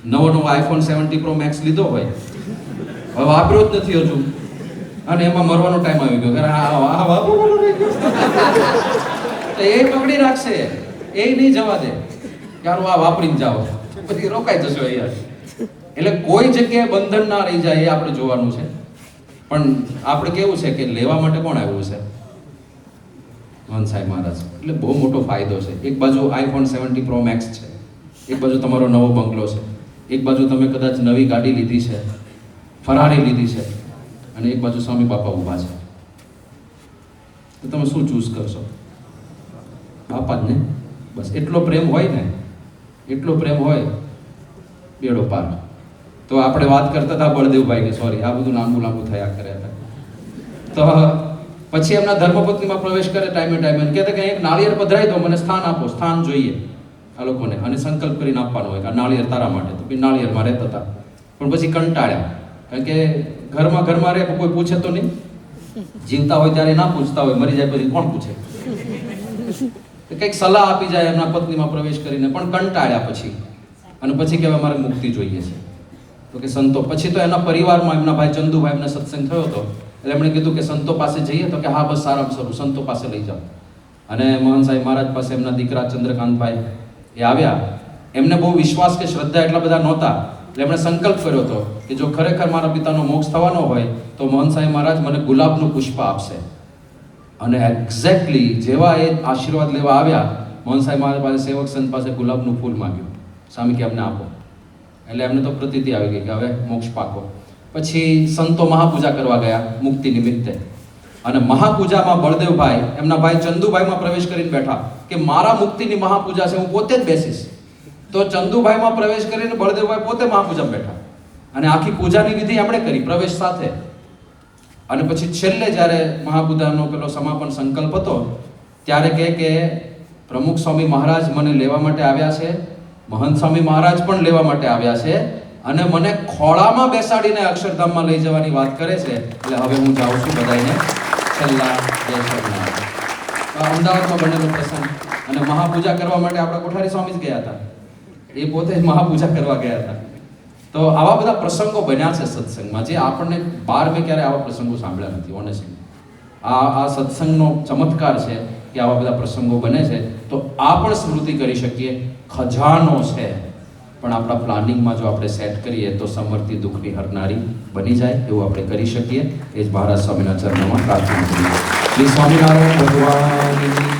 નવો iPhone 17 Pro Max લીધો હોય, હવે વાપર્યો જ નથી હજુ, અને એમાં મરવાનો ટાઈમ આવી ગયો, તો એ પકડી રાખશે, એ નહીં જવા દે યાર, આ વાપરીને જાઓ, પછી રોકાઈ જશો યાર. એટલે કોઈ જગ્યાએ બંધન ના રહી જાય, એ આપણે જોવાનું છે. પણ આપણે કેવું છે કે લેવા માટે કોણ આવ્યું છે? મહંત સાહેબ મહારાજ. એટલે બહુ મોટો ફાયદો છે. એક બાજુ iPhone 17 Pro Max છે, એક બાજુ તમારો નવો બંગલો છે, એક બાજુ તમે કદાચ નવી ગાડી લીધી છે, ફરારી લીધી છે, અને એક બાજુ સ્વામી બાપા ઊભા છે. તો તમે શું ચૂઝ કરશો? બાપા જ ને. બસ એટલો પ્રેમ હોય ને, એટલો પ્રેમ હોય, બેડો પાર. તો આપણે વાત કરતા હતા બળદેવભાઈની, સોરી આ બધું લાંબુ થયા કરે. તો પછી એમના ધર્મપત્નીમાં પ્રવેશ કરે ટાઈમે ટાઈમે, કહેતા કે એક નાળિયેર પધરાઈ દો, મને સ્થાન આપો, સ્થાન જોઈએ આ લોકોને, અને સંકલ્પ કરીને આપવાનો હોય કે આ નાળિયેર તારા માટે. તો પછી નાળિયેરમાં રહેતા હતા, પણ પછી કંટાળ્યા, કારણ કે ઘરમાં રહે કોઈ પૂછે તો નહીં, જીવતા હોય ત્યારે ના પૂછતા હોય, મરી જાય પછી કોણ પૂછે? કંઈક સલાહ આપી જાય એમના પત્નીમાં પ્રવેશ કરીને, પણ કંટાળ્યા પછી. અને પછી કહેવાય મારે મુક્તિ જોઈએ છે. તો કે સંતો, પછી તો એના પરિવારમાં એમના ભાઈ ચંદુભાઈ એમને સત્સંગ થયો હતો, એટલે એમણે કીધું કે સંતો પાસે જઈએ, તો કે હા બસ સારામાં સારું, સંતો પાસે લઈ જાઓ. અને મહંત સાહેબ મહારાજ પાસે એમના દીકરા ચંદ્રકાંતભાઈ એ આવ્યા. એમને બહુ વિશ્વાસ કે શ્રદ્ધા એટલા બધા નહોતા, એટલે એમણે સંકલ્પ કર્યો હતો કે જો ખરેખર મારા પિતાનો મોક્ષ થવાનો હોય તો મહંત સાહેબ મહારાજ મને ગુલાબનું પુષ્પ આપશે. અને એક્ઝેક્ટલી જેવા એ આશીર્વાદ લેવા આવ્યા, મહંત સાહેબ મહારાજ પાસે સેવક સંત પાસે ગુલાબનું ફૂલ માંગ્યું, સ્વામી કે અમને આપો. એટલે એમને તો પ્રતીતિ આવી ગઈ કે હવે મોક્ષ પાકો. પછી સંતો મહાપૂજા કરવા ગયા મુક્તિ નિમિત્તે, અને મહાપૂજામાં બળદેવભાઈ એમના ભાઈ ચંદુભાઈમાં પ્રવેશ કરીને બેઠા કે મારા મુક્તિની મહાપૂજા છે, હું પોતે જ બેસીશ. તો ચંદુભાઈમાં પ્રવેશ કરીને બળદેવભાઈ પોતે મહાપૂજામાં બેઠા, અને આખી પૂજાની વિધિ એમણે કરી પ્રવેશ સાથે. અને પછી છેલ્લે જ્યારે મહાપૂજાનો પેલો સમાપન સંકલ્પ હતો, ત્યારે કે પ્રમુખ સ્વામી મહારાજ મને લેવા માટે આવ્યા છે, મહંત સ્વામી મહારાજ પણ લેવા માટે આવ્યા છે, અને મને ખોળામાં બેસાડીને અક્ષરધામમાં લઈ જવાની વાત કરે છે. એટલે હવે હું જાઉં છું બધાને છેલ્લા જય સ્વામિનારાયણ. અમદાવાદમાં બનેલો પ્રસંગ અને મહાપૂજા કરવા માટે આપણા કોઠારી સ્વામી જ ગયા હતા. એ પોતે જ મહાપૂજા કરવા ગયા હતા. તો આવા બધા પ્રસંગો બન્યા છે સત્સંગમાં, જે આપણને બહાર મેં ક્યારે આવા પ્રસંગો સાંભળ્યા નથી ઓનેસ્ટલી. આ સત્સંગનો ચમત્કાર છે કે આવા બધા પ્રસંગો બને છે. તો આ પણ સ્મૃતિ કરી શકીએ, ખજાનો છે. પણ આપણા પ્લાનિંગમાં જો આપણે સેટ કરીએ તો સમર્થિ દુઃખની હરનારી બની જાય એવું આપણે કરી શકીએ. એ જ મહારાજ સ્વામીના ચરણોમાં પ્રાર્થના કરીએ. શ્રી સ્વામિનારાયણ ભગવાન